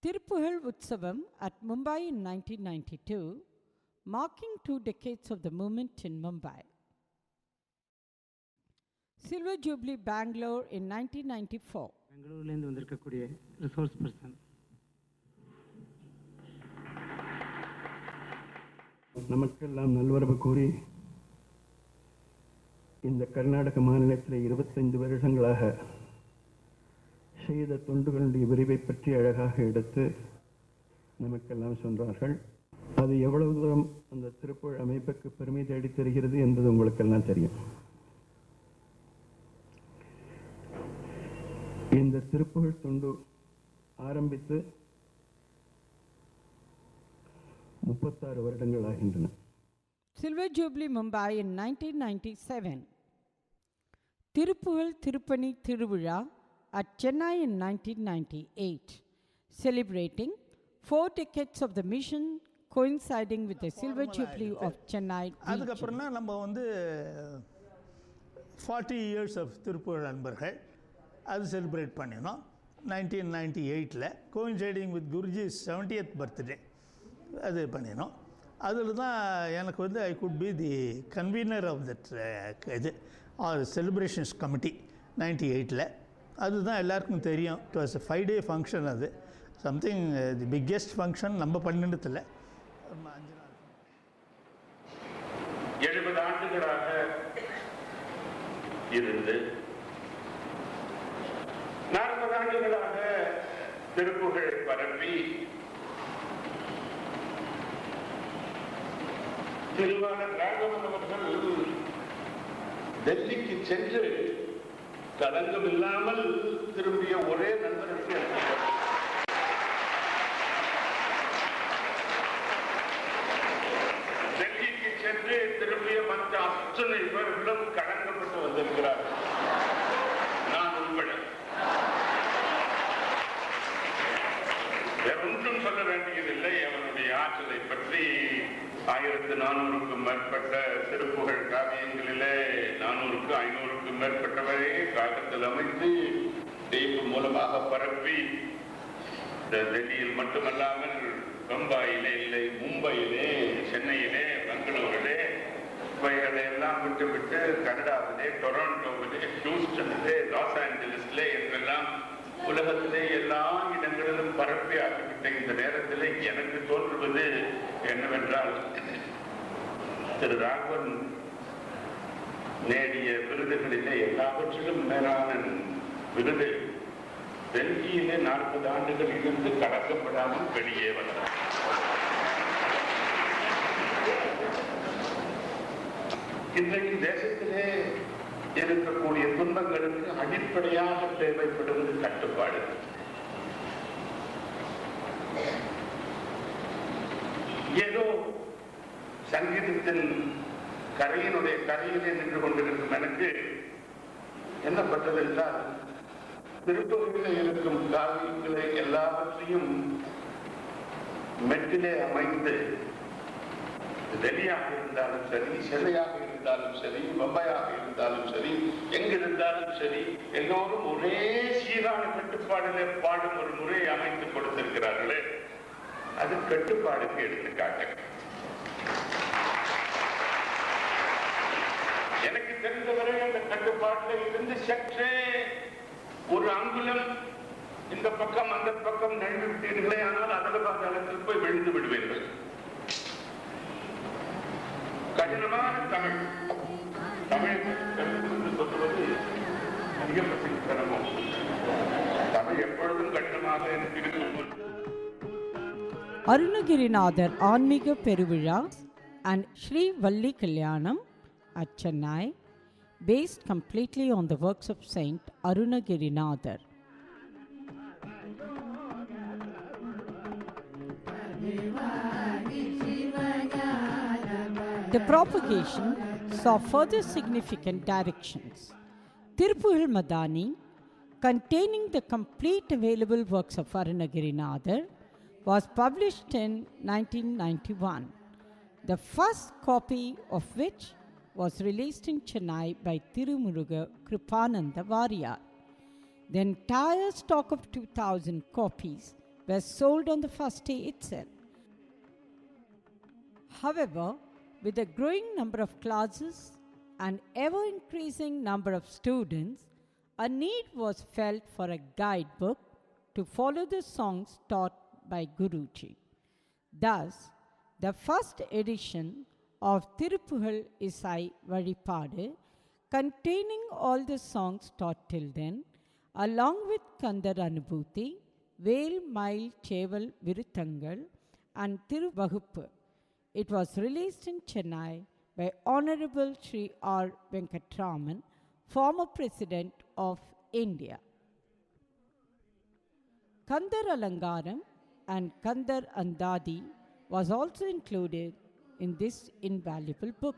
Tirupuzhal Utsavam at Mumbai in 1992, marking 2 decades of the movement in Mumbai. Silver Jubilee Bangalore in 1994.
பெங்களூர்லேருந்து வந்திருக்கக்கூடிய ரிசோர்ஸ் பர்சன் நமக்கெல்லாம் நல்வரவு கூறி
இந்த கர்நாடக மாநிலத்தில் 25 வருடங்களாக செய்த தொண்டுகளுடைய விரிவை பற்றி அழகாக எடுத்து நமக்கெல்லாம் சொன்னார்கள். அது எவ்வளவு தூரம் அந்த திருப்புகழ் அமைப்புக்கு பெருமை தேடி தருகிறது என்பது உங்களுக்கெல்லாம் தெரியும். இந்த திருப்புகழ் தொண்டு ஆரம்பித்து 36 வருடங்கள் ஆகின்றன.
Silver Jubilee Mumbai in 1997. Tirupuzhal Tirupani Tiruvizha at Chennai in 1998, celebrating 4 decades of the mission coinciding with the Silver Jubilee of Chennai region.
அதுக்கப்புறம் தான் நம்ம வந்து 40 years of திருப்புகழ் அன்பர்கள் அது செலிப்ரேட் பண்ணினோம் 1998 coinciding with Guruji's 70th birthday அது பண்ணினோம். அதில் தான் எனக்கு வந்து I could be the convener of that இது ஆர் செலிப்ரேஷன்ஸ் கமிட்டி 98. அதுதான் எல்லாருக்கும் தெரியும். It was 5-day function. அது சம்திங் தி பிக்கெஸ்ட் ஃபங்க்ஷன் நம்ம பண்ணினதில்லை.
70 ஆண்டுகளாக இருந்து 40 ஆண்டுகளாக திருப்புகழ் பரப்பி திருவாளர் ராகவன் அவர்கள் டெல்லிக்கு சென்று களங்கம் இல்லாமல் திரும்பிய ஒரே நண்பருக்கு டெல்லிக்கு சென்று திரும்பிய மற்ற அத்தனை பேர்களும் களங்கப்பட்டு வந்திருக்கிறார்கள், நான் உட்பட. வேறொன்றும் சொல்ல வேண்டியதில்லை. அவனுடைய ஆற்றலை பற்றி 1400க்கும் மேற்பட்ட திருப்புகழ் காவியங்களிலே 400க்கு 500க்கும் மேற்பட்டவரை காலத்தில் அமைத்து டேப்பு மூலமாக பரப்பி டெல்லியில் மட்டுமல்லாமல் பம்பாயிலே இல்லை, மும்பையிலே, சென்னையிலே, பெங்களூரிலே இவைகளை எல்லாம் விட்டுவிட்டு கனடாவிலே, டொராண்டோவிலே, ஹியூஸ்டனிலே, லாஸ் ஏஞ்சலிஸ்லே என்றெல்லாம் உலகத்திலே எல்லா இடங்களிலும் பரப்பி ஆகிவிட்ட இந்த நேரத்தில் எனக்கு தோன்றுவது என்னவென்றால், திரு ராகவன் நேடிய விருதுகளிலே எல்லாவற்றிலும் மேலான விருது டெல்லியிலே 40 ஆண்டுகள் இருந்து கடக்கப்படாமல் வெளியே வந்தார். இன்றைக்கு தேசத்திலே இருக்கக்கூடிய துன்பங்களுக்கு அடிப்படையாக தேவைப்படுவது கட்டுப்பாடு. ஏதோ சங்கீதத்தின் கரையினுடைய கரையிலே நின்று கொண்டிருக்கும் எனக்கு என்னப்பட்டது என்றால், திருப்பதியில் இருக்கும் காவியங்களை எல்லாவற்றையும் மெட்டிலே அமைந்து டெல்லியாக இருந்தாலும் சரி, சென்னையாக இருந்தாலும் சரி, மும்பையாக இருந்தாலும் சரி, எங்கிருந்தாலும் சரி, எல்லோரும் ஒரே சீரான கட்டுப்பாடிலே பாடும் ஒரு முறையை அமைத்து கொடுத்திருக்கிறார்களே, அது கட்டுப்பாடுக்கு எடுத்துக்காட்டு. எனக்கு தெரிந்தவரை அந்த கட்டுப்பாட்டில் இருந்து சற்றே ஒரு அங்குலம் இந்த பக்கம் அந்த பக்கம் நழுவி விட்டீர்களே, ஆனால் அதற்கு போய் விழுந்து விடுவீர்கள். கடினமான தமிழ் சொல்லுவது அதிகபட்ச சிரமம். தமிழ் எப்பொழுதும் கடினமாக இருக்கும்.
Arunagirinathar Aanmiga Peruvizha and Sri Valli Kalyanam at Chennai, based completely on the works of Saint Arunagirinathar. The propagation saw further significant directions. Tirupuzhal Madani, containing the complete available works of Arunagirinathar, was published in 1991, the first copy of which was released in Chennai by Tirumuruga Kripananda Variyar. The entire stock of 2,000 copies were sold on the first day itself. However, with a growing number of classes and ever-increasing number of students, a need was felt for a guidebook to follow the songs taught by Guruji. Thus, the first edition of Tirupuzhal Isai Varipadu containing all the songs taught till then, along with Kandar Anubhuti, Vel Mail Cheval Viruthangal, and Tiruvaguppu. It was released in Chennai by Honorable Sri R. Venkatraman, former President of India. Kandar Alangaram and Kandar Andadi was also included in this invaluable book.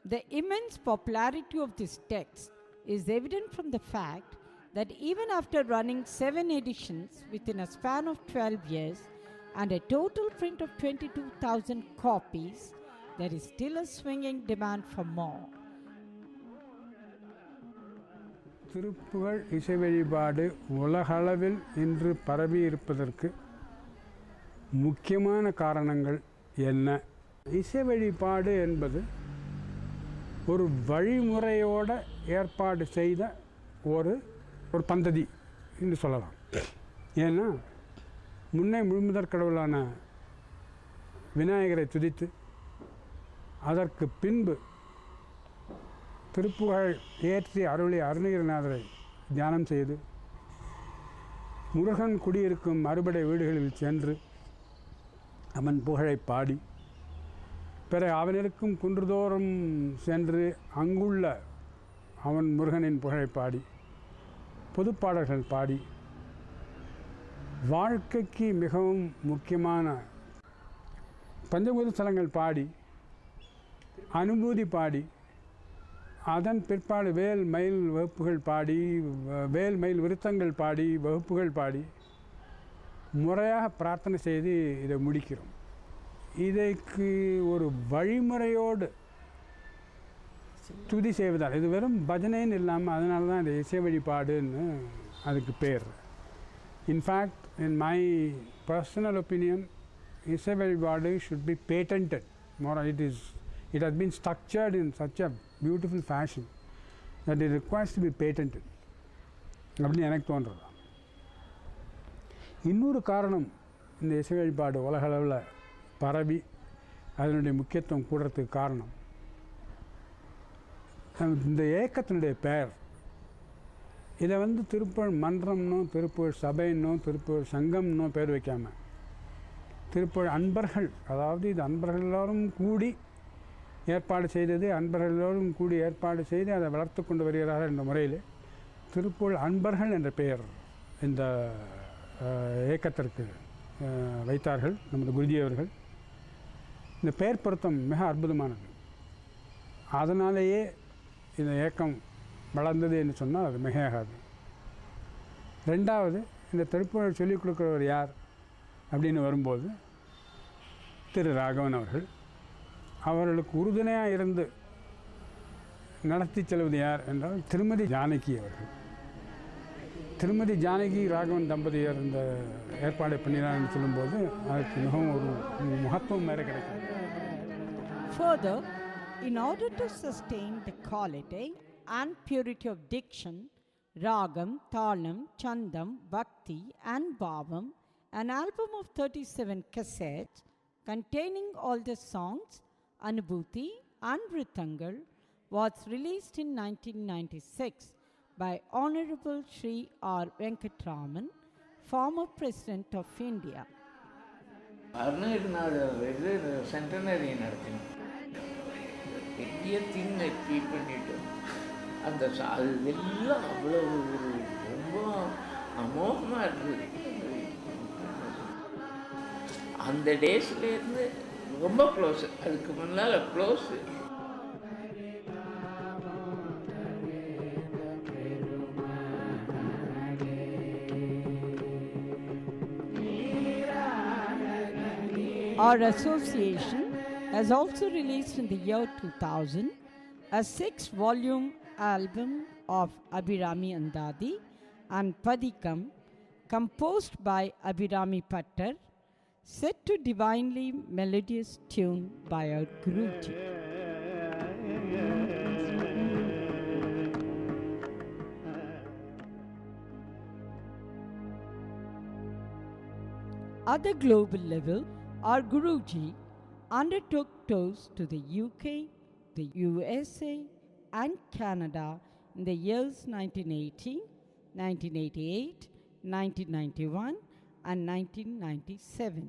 The immense popularity of this text is evident from the fact that even after running 7 editions within a span of 12 years and a total print of 22,000 copies, there is still a swinging demand for more.
Thiruppugazh இசை வழிபாடு உலகளவில் இன்று பரவி இருப்பதற்கு முக்கியமான காரணங்கள் என்ன? இசை வழிபாடு என்பது ஒரு வழிமுறையோட ஏற்பாடு செய்த ஒரு பந்ததி என்று சொல்லலாம். ஏன்னா முன்னே முழுமுதற் கடவுளான விநாயகரை துதித்து அதற்கு பின்பு திருப்புகழ் ஏற்றி அருளி அருணகிரிநாதரை தியானம் செய்து முருகன் குடியிருக்கும் அறுபடை வீடுகளில் சென்று அவன் புகழை பாடி பிற அவனிருக்கும் குன்றுதோறும் சென்று அங்குள்ள அவன் முருகனின் புகழை பாடி பொதுப்பாடல்கள் பாடி வாழ்க்கைக்கு மிகவும் முக்கியமான பஞ்சபூத ஸ்தலங்கள் பாடி அனுபூதி பாடி அதன் பிற்பாடு வேல் மயில் வகுப்புகள் பாடி வேல் மயில் விருத்தங்கள் பாடி வகுப்புகள் பாடி முறையாக பிரார்த்தனை செய்து இதை முடிக்கிறோம். இதற்கு ஒரு வழிமுறையோடு துதி செய்வதால் இது வெறும் பஜனைன்னு இல்லாமல் அதனால தான் இந்த இசை வழிபாடுன்னு அதுக்கு பேர். In fact in my personal opinion இசை வழிபாடு should be patented. It has been structured in such a beautiful fashion that it requires to be patented. அப்படின்னு எனக்கு தோன்றுறது. இன்னொரு காரணம் இந்த இசை வழிபாடு உலகளவில் பரவி அதனுடைய முக்கியத்துவம் கூடுறதுக்கு காரணம் இந்த இயக்கத்தினுடைய பெயர். இதை திருப்புகழ் மன்றம்னோ திருப்புகழ் சபைன்னோ திருப்புகழ் சங்கம்னோ பேர் வைக்காமல் திருப்புகழ் அன்பர்கள், அதாவது இது அன்பர்கள் எல்லோரும் கூடி ஏற்பாடு செய்தது, அன்பர்கள் எல்லோரும் கூடி ஏற்பாடு செய்து அதை வளர்த்து கொண்டு வருகிறார்கள் என்ற முறையில் திருப்புகழ் அன்பர்கள் என்ற பெயர் இந்த இயக்கத்திற்கு வைத்தார்கள் நமது குருஜி அவர்கள். இந்த பெயர் பொருத்தம் மிக அற்புதமானது. அதனாலேயே இந்த இயக்கம் வளர்ந்தது என்று சொன்னால் அது மிகையாகாது. ரெண்டாவது, இந்த திருப்புகழ் சொல்லிக் கொடுக்குறவர் யார் அப்படின்னு வரும்போது திரு ராகவன் அவர்கள். அவர்களுக்கு உறுதுணையாக இருந்து நடத்தி செல்வது யார் என்றால் திருமதி ஜானகி அவர்கள். திருமதி ஜானகி ராகவன் தம்பதியர் இந்த ஏற்பாடு பண்ணினார்னு சொல்லும்போது அதுக்கு மிகவும் ஒரு மகத்துவம் வேறு கிடைக்கும்.
Further, in order to sustain the quality and purity of diction, Ragam, Talam, Chandam, Bhakti and Bhavam, an album of 37 cassettes containing all the songs, Anubhuti and Vrithangal, was released in 1996 by Honorable Sri R. Venkatraman, former President of India.
Arunagirinathar centenary நடத்தினோம். பெரிய திங்கை treat பண்ணிட்டு அந்த அது எல்லாம் அவ்வளோ ஒரு ரொம்ப அமோகமாக இருக்குது. அந்த டேஸ்லேருந்து ரொம்ப க்ளோஸு, அதுக்கு முன்னால் close.
Our association has also released in the year 2000 a 6-volume album of Abhirami Andadi and Padikam, composed by Abhirami Pattar, set to divinely melodious tune by our Guruji. At the global level, our Guruji undertook tours to the UK, the USA and Canada in the years 1980, 1988, 1991 and 1997.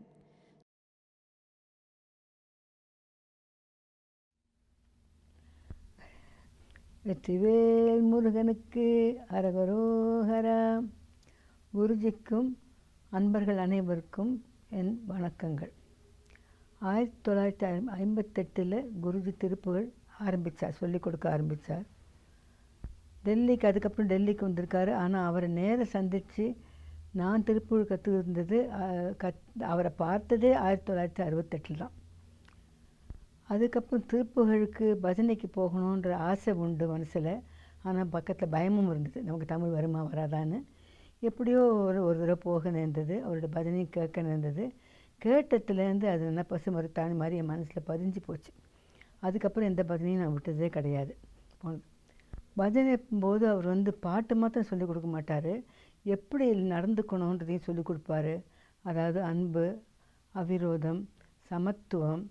Vetrivel முருகனுக்கு அரகரோகரா. குருஜிக்கும் அன்பர்கள் அனைவருக்கும் என் வணக்கங்கள். 1958 குருஜி திருப்புகழ் ஆரம்பித்தார், சொல்லிக் கொடுக்க ஆரம்பித்தார். டெல்லிக்கு அதுக்கப்புறம் டெல்லிக்கு வந்திருக்காரு. ஆனால் அவரை நேர சந்தித்து நான் திருப்புகழ் கற்றுருந்தது அவரை பார்த்ததே 1968 தான். அதுக்கப்புறம் திருப்புகழுக்கு பஜனைக்கு போகணுன்ற ஆசை உண்டு மனசில். ஆனால் பக்கத்தில் பயமும் இருந்தது, நமக்கு தமிழ் வருமா வராதான்னு. எப்படியோ ஒரு தடவை போக நேர்ந்தது, அவரோட பஜனையும் கேட்க நேர்ந்தது. கேட்டதுலேருந்து அது என்ன பசு மறுத்தாணி மாதிரி என் மனசில் பதிஞ்சு போச்சு. அதுக்கப்புறம் எந்த பஜனையும் நான் விட்டதே கிடையாது. பஜனை போது அவர் பாட்டு மாத்திரம் சொல்லிக் கொடுக்க மாட்டார், எப்படி நடந்துக்கணுன்றதையும் சொல்லிக் கொடுப்பாரு. அதாவது அன்பு, அவிரோதம், சமத்துவம்,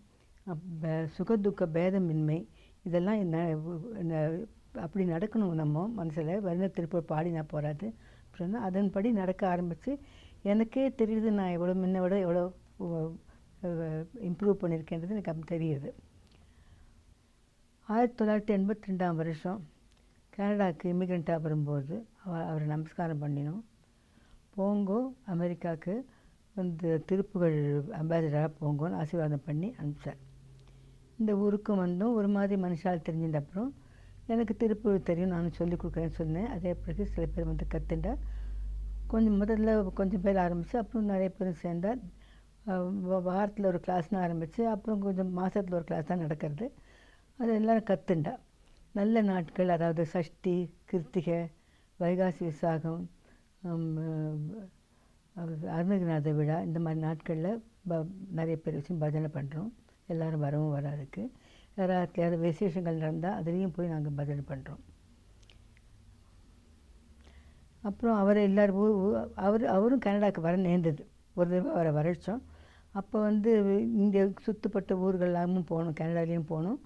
சுகதுக்க பேதமின்மை, இதெல்லாம் அப்படி நடக்கணும். நம்ம மனசில் வருண திருப்பூர் பாடினா போகாது அப்படின்னா அதன்படி நடக்க ஆரம்பித்து எனக்கே தெரியுது நான் எவ்வளோ முன்ன விட எவ்வளோ இம்ப்ரூவ் பண்ணியிருக்கேன்றது எனக்கு அப்போ தெரியுது. 1982 கனடாவுக்கு இமிக்ரெண்ட்டாக வரும்போது அவரை நமஸ்காரம் பண்ணினோம். போங்கோ அமெரிக்காவுக்கு திருப்புகழ் அம்பாசிடராக போங்கோன்னு ஆசீர்வாதம் பண்ணி அனுப்பிச்சார். இந்த ஊருக்கும் வந்தோம். ஒரு மாதிரி மனுஷால் தெரிஞ்சின்ற அப்புறம் எனக்கு திருப்புகழ் தெரியும், நான் சொல்லிக் கொடுக்குறேன்னு சொன்னேன். அதே பிறகு சில பேர் கற்றுண்டா. முதல்ல கொஞ்சம் பேர் ஆரம்பித்து அப்புறம் நிறைய பேர் சேர்ந்தால் வாரத்தில் ஒரு கிளாஸ்னு ஆரம்பித்து அப்புறம் கொஞ்சம் மாதத்தில் ஒரு கிளாஸ் தான் நடக்கிறது. அது எல்லோரும் கற்றுண்டா. நல்ல நாட்கள், அதாவது சஷ்டி, கிருத்திகை, வைகாசி விசாகம், அருணகிரிநாத விழா, இந்த மாதிரி நாட்களில் நிறைய பேர் வச்சு பஜனை பண்ணுறோம். எல்லோரும் வரவும் வராதுக்கு. யாராவது விசேஷங்கள் நடந்தால் அதுலேயும் போய் நாங்கள் பஜனை பண்ணுறோம். அப்புறம் அவர் அவரும் கனடாவுக்கு வர நேர்ந்தது. ஒரு தடவை அவரை வரச்சோம். அப்போ இங்கே சுற்றுப்பட்ட ஊர்களெல்லாமும் போகணும், கனடாலேயும் போகணும்,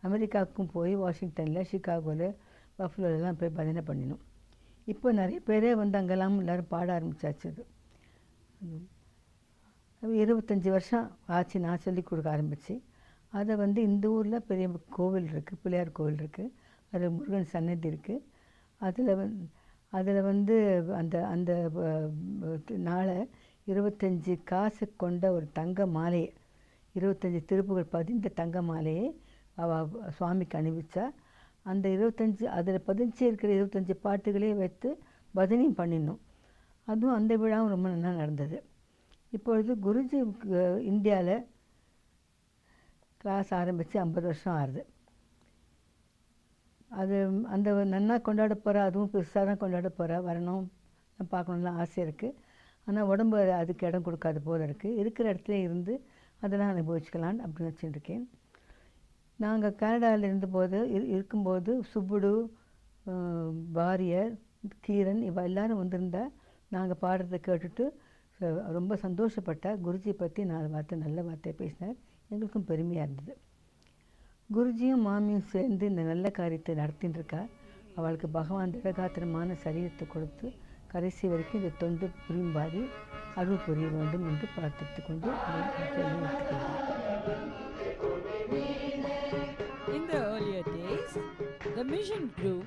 அமெரிக்காவுக்கும் போய் வாஷிங்டனில், சிகாகோவில், பஃப்லோலாம் போய் பஜனை பண்ணினோம். இப்போ நிறைய பேரே அங்கெல்லாம் எல்லோரும் பாட ஆரம்பித்தாச்சு. 25 வருஷம் ஆச்சு நான் சொல்லிக் கொடுக்க ஆரம்பித்து. அதை இந்த ஊரில் பெரிய கோவில் இருக்குது, பிள்ளையார் கோவில் இருக்குது, அதில் முருகன் சன்னதி இருக்குது. அதில் அந்த அந்த நாளை 25 காசு கொண்ட ஒரு தங்க மாலையை, 25 திருப்புகள் பதிந்த தங்க மாலையை சுவாமிக்கு அணிவிச்சா. அந்த 25 அதில் பதிஞ்சு இருக்கிற 25 பாட்டுகளையும் வைத்து பஜனையும் பண்ணினோம். அதுவும் அந்த விழாவும் ரொம்ப நல்லா நடந்தது. இப்பொழுது குருஜி இந்தியாவில் கிளாஸ் ஆரம்பித்து 50 வருஷம் ஆகுது. அது அந்த நன்னா கொண்டாட போகிறா, அதுவும் பெருசாக தான் கொண்டாட போகிறா. வரணும், பார்க்கணும்லாம் ஆசை இருக்குது. ஆனால் உடம்பு அதுக்கு இடம் கொடுக்காத போல இருக்குது. இருக்கிற இடத்துல இருந்து அதெல்லாம் அனுபவிச்சுக்கலான்னு அப்படின்னு வச்சுருக்கேன். நாங்கள் கனடாவில் இருக்கும்போது சுப்புடு, வாரியர், கீரன் இவ எல்லோரும் வந்திருந்தால் நாங்கள் பாடுறதை கேட்டுட்டு ரொம்ப சந்தோஷப்பட்டா. குருஜி பற்றி 4 வார்த்தை நல்ல வார்த்தை பேசினார். எங்களுக்கும் பெருமையாக இருந்தது. குருஜியும் மாமியும் சேர்ந்து இந்த நல்ல காரியத்தை நடத்தின்னு இருக்கா. அவளுக்கு பகவான் திடகாத்திரமான சரீரத்தை கொடுத்து கடைசி வரைக்கும் இந்த தொண்டு புரியும்பாடி அருள் புரிய வேண்டும் என்று பிரார்த்தித்து கொண்டு
In the earlier days, the mission grew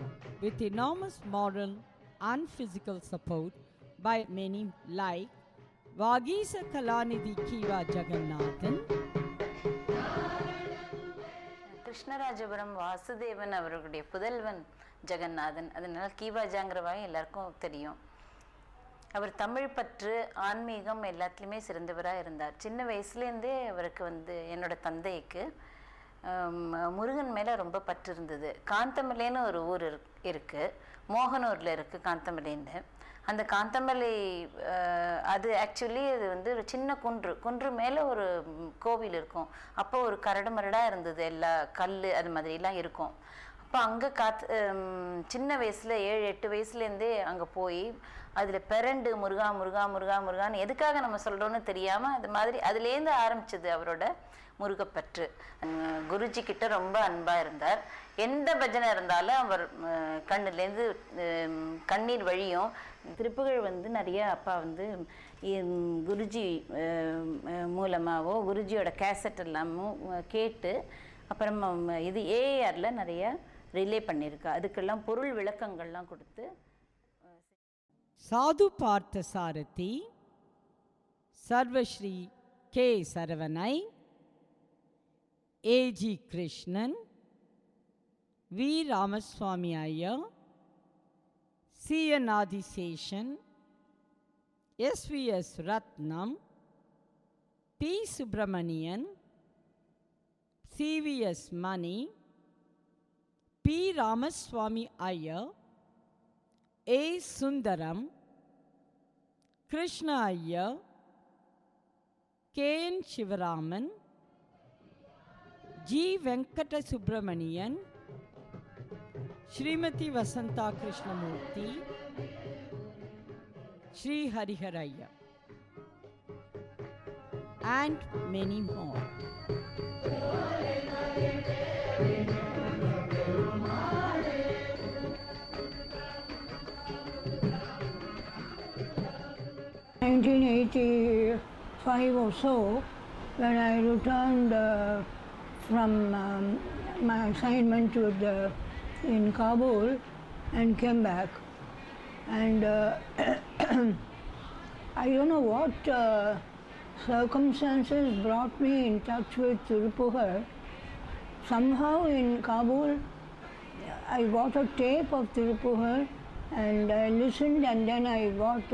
with enormous moral and physical support by many like Vagisa Kalanidhi Kiva Jagannathan,
Krishnarajapuram Vasudevan அவர்களுடைய புதல்வன் ஜெகநாதன். அதனால கீவாஜாங்கிறவாய் எல்லாருக்கும் தெரியும். அவர் தமிழ் பற்று, ஆன்மீகம் எல்லாத்துலேயுமே சிறந்தவராக இருந்தார். சின்ன வயசுலேருந்தே அவருக்கு என்னோட தந்தைக்கு முருகன் மேலே ரொம்ப பற்று இருந்தது. காந்தமலைன்னு ஒரு ஊர் இருக்குது, மோகனூரில் இருக்குது காந்தமலைன்னு. அந்த காந்தமலை அது ஆக்சுவலி அது ஒரு சின்ன குன்று மேலே ஒரு கோவில் இருக்கும். அப்போ ஒரு கரடு மரடாக இருந்தது, எல்லா கல் அது மாதிரிலாம் இருக்கும். அப்போ அங்கே சின்ன வயசில் 7-8 வயசுலேருந்தே அங்கே போய் அதில் பிறண்டு முருகா முருகா முருகா முருகான்னு எதுக்காக நம்ம சொல்கிறோன்னு தெரியாமல் அது மாதிரி அதுலேருந்து ஆரம்பிச்சது அவரோட முருகப்பற்று. குருஜி கிட்ட ரொம்ப அன்பாக இருந்தார். எந்த பஜனை இருந்தாலும் அவர் கண்ணுலேருந்து கண்ணீர் வழியும். திருப்புகழ் வந்து நிறைய அப்பா வந்து குருஜி மூலமாகவோ குருஜியோட கேசட் எல்லாமும் கேட்டு அப்புறம் இது ஏஆரில் நிறைய ரிலே பண்ணியிருக்கா. அதுக்கெல்லாம் பொருள் விளக்கங்கள்லாம் கொடுத்து.
Sadhu Parthasarathy, Sarvashri K Saravanai, A G Krishnan, V Ramaswamy Iyer, C N Adiseshan, S V S Ratnam, P Subramanian, C V S Mani, P Ramaswamy Iyer, A Sundaram, Krishna Iyer, K N Sivaraman, G Venkata Subramanian, Shrimati Vasantha Krishnamurthy, Shri Harihara Iyer, and many more.
In 1985 or so, when I returned from my assignment in Kabul and came back, and I don't know what circumstances brought me in touch with Tirupugar. Somehow in Kabul, I got a tape of Tirupugar and I listened, and then I got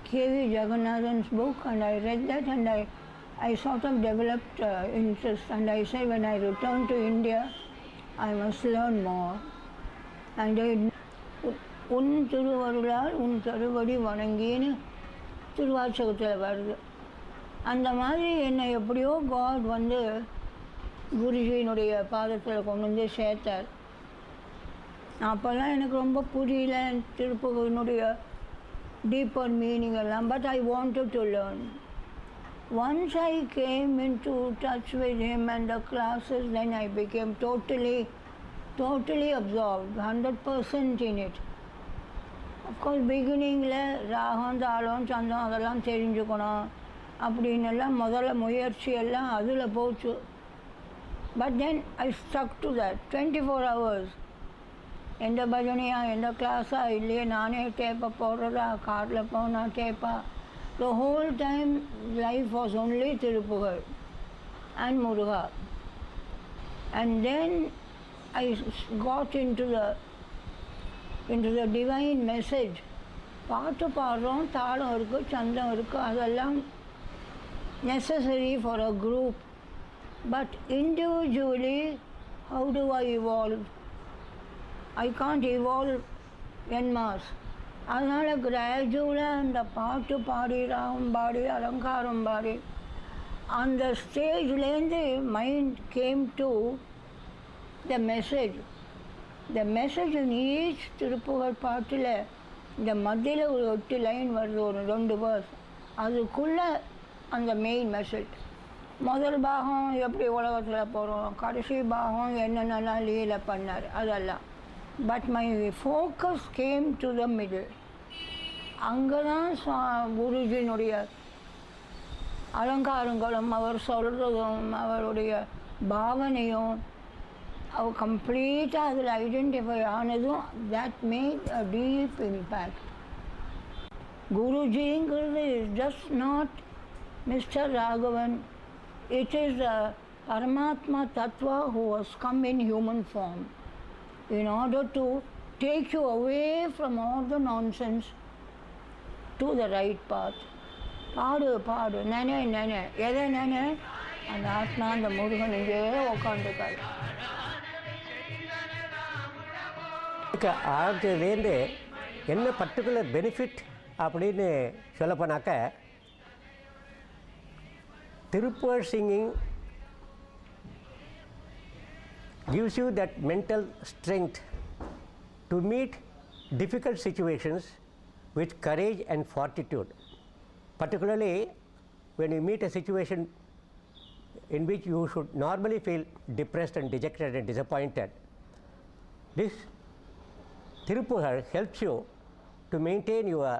K.V. Jagannathan's book and I read that, and I sort of developed interest, and I said when I return to India, I must learn more. And உன் திருவருளால் உன் தருவடி வணங்கின்னு திருவாச்சகத்தில் வருது. அந்த மாதிரி என்னை எப்படியோ God வந்து குருஜியினுடைய பாதத்தில் கொண்டு வந்து சேர்த்தார். அப்போல்லாம் எனக்கு ரொம்ப புரியல திருப்புகனுடைய deeper meaning எல்லாம், but I wanted to learn. Once I came into touch with him and the classes, then I became totally absorbed, 100% in it. Of course, beginningல ராகம் தாளம் சந்தம் அதெல்லாம் தெரிஞ்சுக்கணும் அப்படின்னு எல்லாம் முதல்ல முயற்சி எல்லாம் அதில் போச்சு. But then I stuck to that 24 hours. எந்த பஜனையா எந்த கிளாஸா இல்லையே, நானே டேப்பை போடுறதா, காரில் போனால் டேப்பா. The whole time life was only Thiruppugazh and Muruga. And then I got into the divine message. பாட்டு பாடுறோம், தாளம் இருக்குது, சந்தம் இருக்குது, அதெல்லாம் necessary for a group. But individually, how do I evolve? I can't evolve en masse. அதனால் கிராஜுவலாக அந்த பாட்டு பாடி ராகம் பாடி அலங்காரம் பாடி அந்த ஸ்டேஜ்லேருந்து mind came to the message. The message in each Thiruppugazh பாட்டில் இந்த மத்தியில் ஒரு 8 லைன் வருது, ஒரு 2 வேர்ஸ், அதுக்குள்ளே அந்த மெயின் மெசேஜ். முதல் பாகம் எப்படி உலகத்தில் போகிறோம், கடைசி பாகம் என்னென்னலாம் லீல பண்ணார் அதெல்லாம். But my focus game to the middle. அங்கே தான் குருஜினுடைய அலங்காரங்களும் அவர் சொல்கிறதும் அவருடைய பாவனையும் அவர் கம்ப்ளீட்டாக அதில் ஐடென்டிஃபை ஆனதும் that made a deep impact. குருஜிங்கிறது is just not Mr. Raghavan, it is the Paramatma Tattva who has come in human form in order to take you away from all the nonsense to the right path. பாடு பாடு நனே நனே எதை நனே அந்த ஆத்மா அந்த முருகன் இங்கே உட்காந்துருக்காரு.
ஆகிறதுலேருந்து என்ன பர்டிகுலர் பெனிஃபிட் அப்படின்னு சொல்லப்போனாக்க, Tirupur singing gives you that mental strength to meet difficult situations with courage and fortitude. Particularly when you meet a situation in which you should normally feel depressed and dejected and disappointed. This Tirupugar helps you to maintain your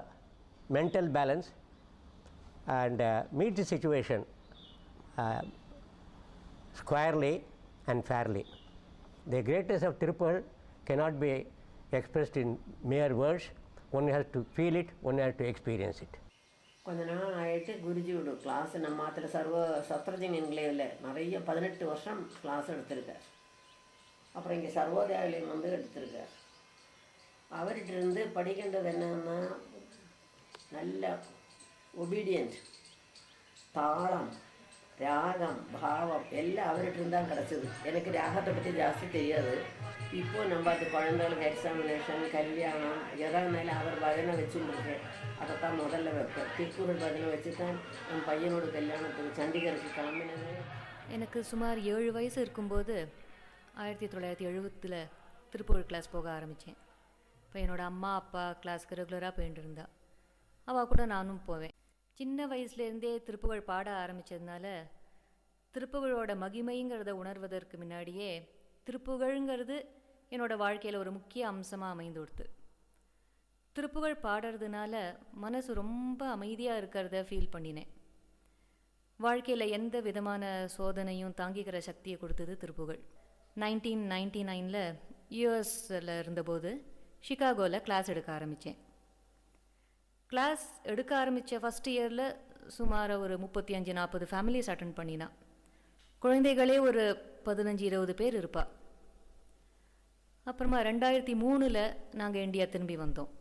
mental balance and meet the situation squarely and fairly. The greatness of Tirupugar cannot be expressed in mere words. One has to feel it, one has to experience it.
கொஞ்ச நாள் ஆகிட்டு குருஜியோட class நம்ம மாத்திர சர்வ சத்ரஜின் என்க்ளேவில் நிறைய 18 வருஷம் class எடுத்திருக்கார். அப்புறம் இங்கே சர்வோதயாலயம் வந்து எடுத்திருக்கார். அவர்கிட்ட இருந்து படிக்கின்றது என்னன்னா நல்ல ஒபீடியன்ட், தாளம், ராகம், பாவம் எல்லாம் அவர்கிட்ட இருந்தால் கிடச்சிது. எனக்கு ராகத்தை பற்றி ஜாஸ்தி தெரியாது. இப்போது நம்ம அது குழந்தைகளுக்கு எக்ஸாமினேஷன், கல்யாணம் எதானாலும் அவர் பஜனை வச்சுருக்கேன். அதைத்தான் முதல்ல வைப்பேன். திருப்பூர் பஜனை வச்சு தான் என் பையனோட கல்யாணத்துக்கு சண்டிகருக்கு கிளம்பினது.
எனக்கு சுமார் 7 வயசு இருக்கும்போது 1970 திருப்பூர் கிளாஸ் போக ஆரம்பித்தேன். இப்போ என்னோடய அம்மா அப்பா கிளாஸ்க்கு ரெகுலராக போயிட்டு இருந்தா. அவள் கூட நானும் போவேன். சின்ன வயசுலேருந்தே திருப்புகழ் பாட ஆரம்பித்ததுனால திருப்புகழோட மகிமைங்கிறத உணர்வதற்கு முன்னாடியே திருப்புகழ்ங்கிறது என்னோடய வாழ்க்கையில் ஒரு முக்கிய அம்சமாக அமைந்து கொடுத்து. திருப்புகழ் பாடுறதுனால மனசு ரொம்ப அமைதியாக இருக்கிறத ஃபீல் பண்ணினேன். வாழ்க்கையில் எந்த விதமான சோதனையும் தாங்கிக்கிற சக்தியை கொடுத்தது திருப்புகழ். 1999 யூஎஸில் இருந்தபோது சிகாகோவில் கிளாஸ் எடுக்க ஆரம்பித்தேன். கிளாஸ் எடுக்க ஆரம்பித்த ஃபஸ்ட் இயரில் சுமார் ஒரு 35-40 ஃபேமிலிஸ் அட்டென்ட் பண்ணினா. குழந்தைகளே ஒரு 15-20 பேர் இருப்பா. அப்புறமா 2003 நாங்கள் இந்தியா திரும்பி வந்தோம்.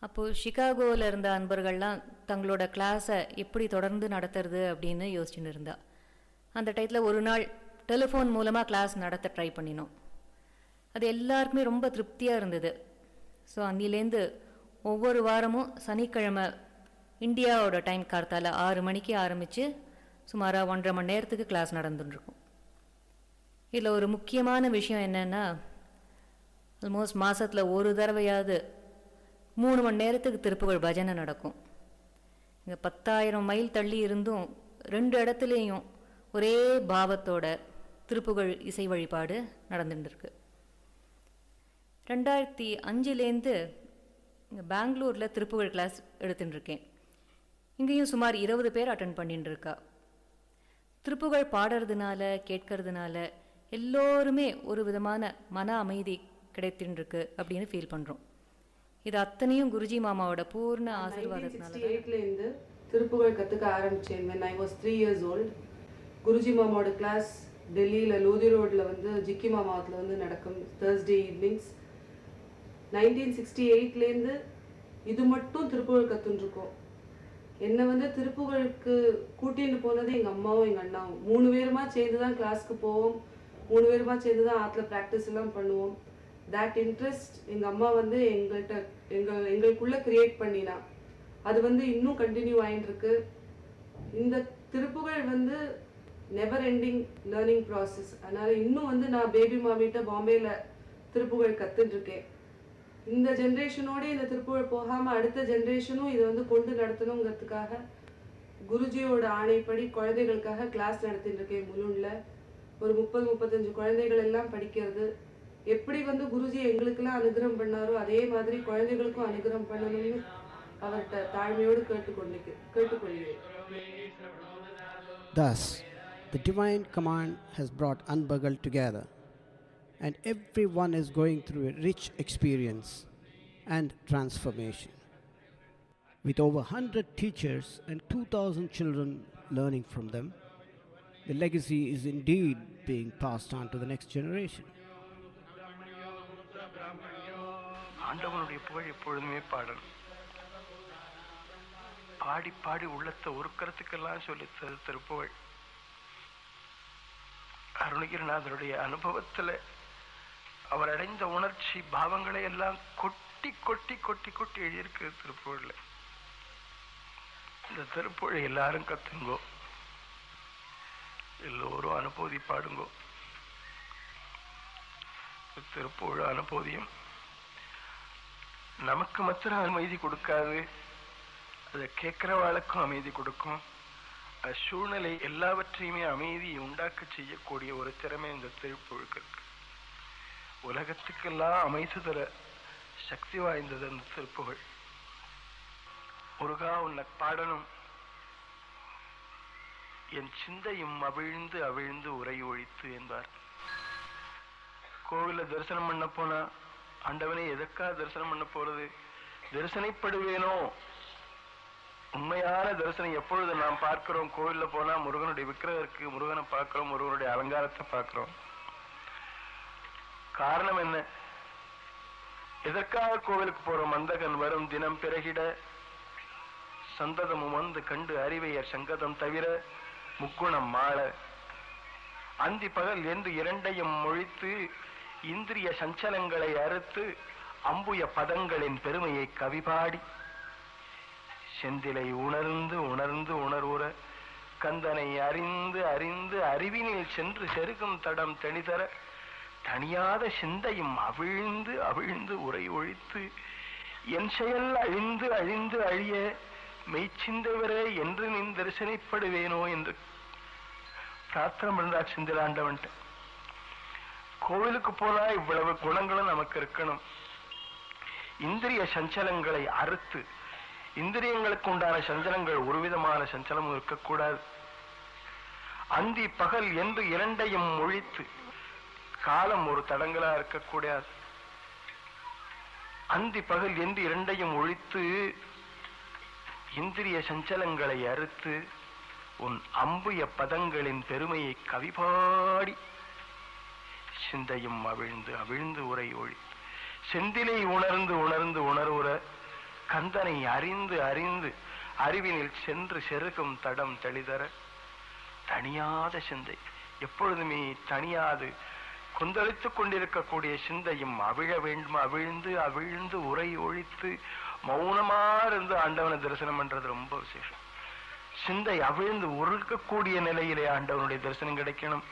அப்போது சிகாகோவில் இருந்த அன்பர்கள்லாம் தங்களோட கிளாஸை எப்படி தொடர்ந்து நடத்துறது அப்படின்னு யோசிச்சுன்னு இருந்தா. அந்த டயத்தில் ஒரு நாள் டெலிஃபோன் மூலமாக கிளாஸ் நடத்த ட்ரை பண்ணினோம். அது எல்லாருக்குமே ரொம்ப திருப்தியாக இருந்தது. ஸோ அன்னிலேருந்து ஒவ்வொரு வாரமும் சனிக்கிழமை இந்தியாவோட டைம் கார்த்தால 6 மணிக்கு ஆரம்பித்து சுமாராக 1.5 மணி நேரத்துக்கு கிளாஸ் நடந்துட்டுருக்கும். இதில் ஒரு முக்கியமான விஷயம் என்னென்னா, ஆல்மோஸ்ட் மாதத்தில் ஒரு தடவையாவது 3 மணி நேரத்துக்கு திருப்புகழ் பஜனை நடக்கும். இங்கே 10,000 மைல் தள்ளி இருந்தும் 2 இடத்துலையும் ஒரே பாவத்தோட திருப்புகழ் இசை வழிபாடு நடந்துட்டுருக்கு. 2005 இங்கே பெங்களூரில் திருப்புகழ் கிளாஸ் எடுத்துட்டுருக்கேன். இங்கேயும் சுமார் 20 பேர் அட்டென்ட் பண்ணிட்டுருக்கா. திருப்புகழ் பாடுறதுனால கேட்கறதுனால எல்லோருமே ஒரு விதமான மன அமைதி கிடைத்துருக்கு அப்படின்னு ஃபீல் பண்ணுறோம். இது அத்தனையும் குருஜி மாமாவோட பூர்ண ஆசீர்வாதத்தினால.
1968 திருப்புகழ் கற்றுக்க ஆரம்பித்தேன். when I was 3 years old. Guruji மாமாவோட கிளாஸ் டெல்லியில் லோதி ரோடில் வந்து ஜிக்கி மாமாவத்தில் வந்து நடக்கும் தேர்ஸ்டே ஈவினிங்ஸ். 1968 இது மட்டும் திருப்புகழ் கற்றுருக்கோம். என்னை வந்து திருப்புகழுக்கு கூட்டின்னு போனது எங்கள் அம்மாவும் எங்கள் அண்ணாவும். 3 பேருமா சேர்ந்து தான் கிளாஸ்க்கு போவோம். 3 பேருமா சேர்ந்து தான் ஆற்றுல ப்ராக்டிஸ் எல்லாம் பண்ணுவோம். தட் இன்ட்ரெஸ்ட் எங்கள் அம்மா வந்து எங்களுக்குள்ளே க்ரியேட் பண்ணினா. அது வந்து இன்னும் கண்டினியூ ஆகிட்டுருக்கு. இந்த திருப்புகழ் வந்து நெவர் எண்டிங் லேர்னிங் ப்ராசஸ். அதனால் இன்னும் வந்து நான் பேபி மாமிட்ட பாம்பேயில் திருப்புகழ் கற்றுட்டுருக்கேன். இந்த ஜென்ரேஷனோட இந்த திருப்புகழ் போகாமல் அடுத்த ஜென்ரேஷனும் இதை வந்து கொண்டு நடத்தணுங்கிறதுக்காக குருஜியோட ஆணைப்படி குழந்தைகளுக்காக கிளாஸ் நடத்திட்டு இருக்கேன். முலுண்டில் ஒரு 30-35 குழந்தைகள் எல்லாம் படிக்கிறது. எப்படி வந்து குருஜி எங்களுக்கெல்லாம் அனுகிரகம் பண்ணாரோ அதே மாதிரி குழந்தைகளுக்கும் அனுகிரகம் பண்ணணும்னு அவர்கிட்ட தாழ்மையோடு கேட்டுக்கொள்கிறேன்.
Thus, the divine command has brought Anbagal together, and everyone is going through a rich experience and transformation. With over 100 teachers and 2,000 children learning from them, the legacy is indeed being passed on to the next generation.
ஆண்டவனுடைய புகழ் எப்பொழுதுமே பாடல். பாடி பாடி உள்ளத்தை உருக்கிறதுக்கெல்லாம் சொல்லி திருப்புகழ். அருணகிரிநாதருடைய அனுபவத்தில் அவர் அடைந்த உணர்ச்சி பாவங்களை எல்லாம் கொட்டி கொட்டி கொட்டி கொட்டி எழுதியிருக்கு திருப்புகழில். இந்த திருப்புகழை எல்லாரும் கத்துங்கோ, எல்லோரும் அனுபூதி பாடுங்கோ. திருப்புகழ் அனுபூதியும் நமக்கு மாத்திரம் அமைதி கொடுக்காது, அதை கேட்குறவாளுக்கும் அமைதி கொடுக்கும். சூழ்நிலை எல்லாவற்றையுமே அமைதியை உண்டாக்க செய்யக்கூடிய ஒரு திறமை இந்த திருப்புகழுக்கு இருக்கு. உலகத்துக்கெல்லாம் அமைதி தர சக்தி வாய்ந்தது அந்த திருப்புகழ். முருகா உன்னை பாடணும், என் சிந்தையும் அவிழ்ந்து அவிழ்ந்து உரை ஒழித்து என்பார். கோவில தரிசனம் பண்ண போனா ஆண்டவனை எதற்காக தரிசனம் பண்ண போறது? தரிசனைப்படுவேனோ. உண்மையான தரிசனம் எப்பொழுது நாம் பார்க்கிறோம்? கோவில்ல போனா முருகனுடைய விக்கிரகம் இருக்கு, முருகனை பார்க்கிறோம், முருகனுடைய அலங்காரத்தை பார்க்கிறோம். காரணம் என்ன? எதற்காக கோவிலுக்கு போறோம்? மந்தகன் வரும் தினம் பிறகிட சந்ததமும் வந்து கண்டு அறிவையர் சங்கதம் தவிர முக்குணம் மாள அந்தி பகல் என்று இரண்டையும் மொழித்து இந்திரிய சஞ்சலங்களை அறுத்து அம்புய பதங்களின் பெருமையை கவிபாடி செந்திலை உணர்ந்து உணர்ந்து உணர்வுற கந்தனை அறிந்து அறிந்து அறிவினில் சென்று செருகும் தடம் தெளிதர தனியாத சிந்தையும் அவிழ்ந்து அவிழ்ந்து உரை ஒழித்து என் செயல் அழிந்து அழிந்து அழிய மெய்ச்சிந்தவரே என்று நீ தரிசனைப்படுவேனோ என்று பிரார்த்தனை பண்றார் சிந்திலாண்டவன்ட்டு. கோவிலுக்கு போனா இவ்வளவு குணங்களும் நமக்கு இருக்கணும். இந்திரிய சஞ்சலங்களை அறுத்து, இந்திரியங்களுக்கு உண்டான சஞ்சலங்கள் ஒரு விதமான சஞ்சலமும் இருக்கக்கூடாது. அந்தி பகல் என்று இரண்டையும் ஒழித்து, காலம் ஒரு தடங்களா இருக்கக்கூடாது. அந்தி பகல் என்று இரண்டையும் ஒழித்து இந்திரிய சஞ்சலங்களை அறுத்து உன் அம்புய பதங்களின் பெருமையை கவிபாடி சிந்தையும் அவிழ்ந்து அவிழ்ந்து உரை ஒழி செந்திலை உணர்ந்து உணர்ந்து உணர்வுற கந்தனை அறிந்து அறிந்து அறிவினில் சென்று செருகும் தடம் தெளிதர தனியாத சிந்தை, எப்பொழுதுமே தனியாது கொந்தளித்துக் கொண்டிருக்கக்கூடிய சிந்தையும் அவிழ வேண்டும். அவிழ்ந்து அவிழ்ந்து உரை ஒழித்து மௌனமா இருந்து ஆண்டவனை தரிசனம் பண்றது ரொம்ப விசேஷம். சிந்தை அவிழ்ந்து உருக்கக்கூடிய நிலையிலே ஆண்டவனுடைய தரிசனம் கிடைக்கணும்.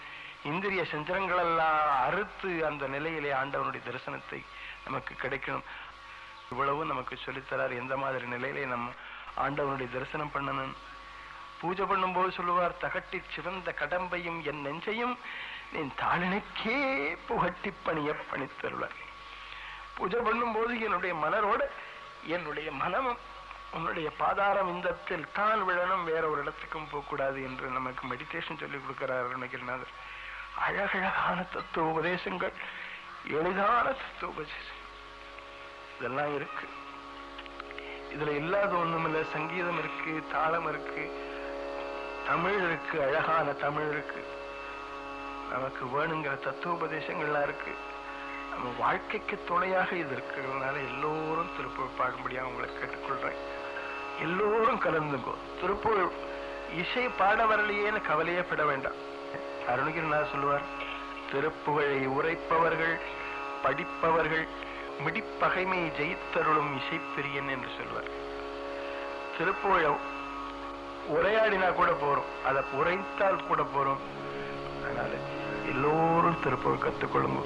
இந்திரிய சஞ்சலங்கள் எல்லாம் அறுத்து அந்த நிலையிலே ஆண்டவனுடைய தரிசனத்தை நமக்கு கிடைக்கணும். இவ்வளவு நமக்கு சொல்லித்தரார் எந்த மாதிரி நிலையிலே நம்ம ஆண்டவனுடைய தரிசனம் பண்ணணும். பூஜை பண்ணும்போது சொல்லுவார், தகட்டி சிவந்த கடம்பையும் என் நெஞ்சையும் நீ தாளினைக்கே புகட்டி பணிய பணித்தருளார். பூஜை பண்ணும்போது என்னுடைய மனரோட என்னுடைய மனமும் உன்னுடைய பாதாரம் இந்தத்தில் தான் விழணும், வேற ஒரு இடத்துக்கும் போகக்கூடாது என்று நமக்கு மெடிடேஷன் சொல்லிக் கொடுக்கிறார் அருணகிரிநாதர். அழகழகான தத்துவ உபதேசங்கள், எளிதான தத்துவ உபதேசம் இதெல்லாம் இருக்கு. இதுல இல்லாத ஒண்ணுமில்ல. சங்கீதம் இருக்கு, தாளம் இருக்கு, தமிழ் இருக்கு, அழகான தமிழ் இருக்கு, நமக்கு வேணுங்கிற தத்துவ உபதேசங்கள்லாம் இருக்கு. நம்ம வாழ்க்கைக்கு துணையாக இது இருக்கிறதுனால எல்லோரும் திருப்புகழ் பாடும்படியாக உங்களை கேட்டுக்கொள்றேன். எல்லோரும் கலந்துங்கோ. திருப்புகழ் இசை பாட வரலையேன்னு கவலையே பட வேண்டாம். அருணகிரிநாதர் சொல்லுவார், திருப்புகழை உரைப்பவர்கள் படிப்பவர்கள் மிடிப்பகைமை ஜெயித்தருளும் இசைப்பிரியன் என்று சொல்வார். திருப்புகழ உரையாடினா கூட போறோம், அதை உரைத்தால் கூட போறோம். அதனால எல்லோரும் திருப்புகழ் கற்றுக்கொள்ளுங்க,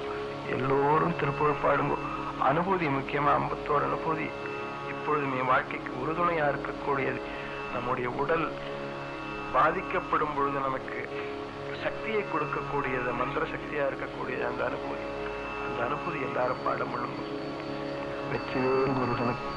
எல்லோரும் திருப்புகழ் பாடுங்க. அனுபூதி முக்கியமா, 51 அனுபூதி எப்பொழுதுமே வாழ்க்கைக்கு உறுதுணையா இருக்கக்கூடியது. நம்முடைய உடல் பாதிக்கப்படும் பொழுது நமக்கு சக்தியை கொடுக்கக்கூடியது, மந்திர சக்தியா இருக்கக்கூடியது அந்த அனுபூதி. அந்த அனுபூதி எல்லாரும் பாட முடியும். வெற்றிவேல் முருகனுக்கு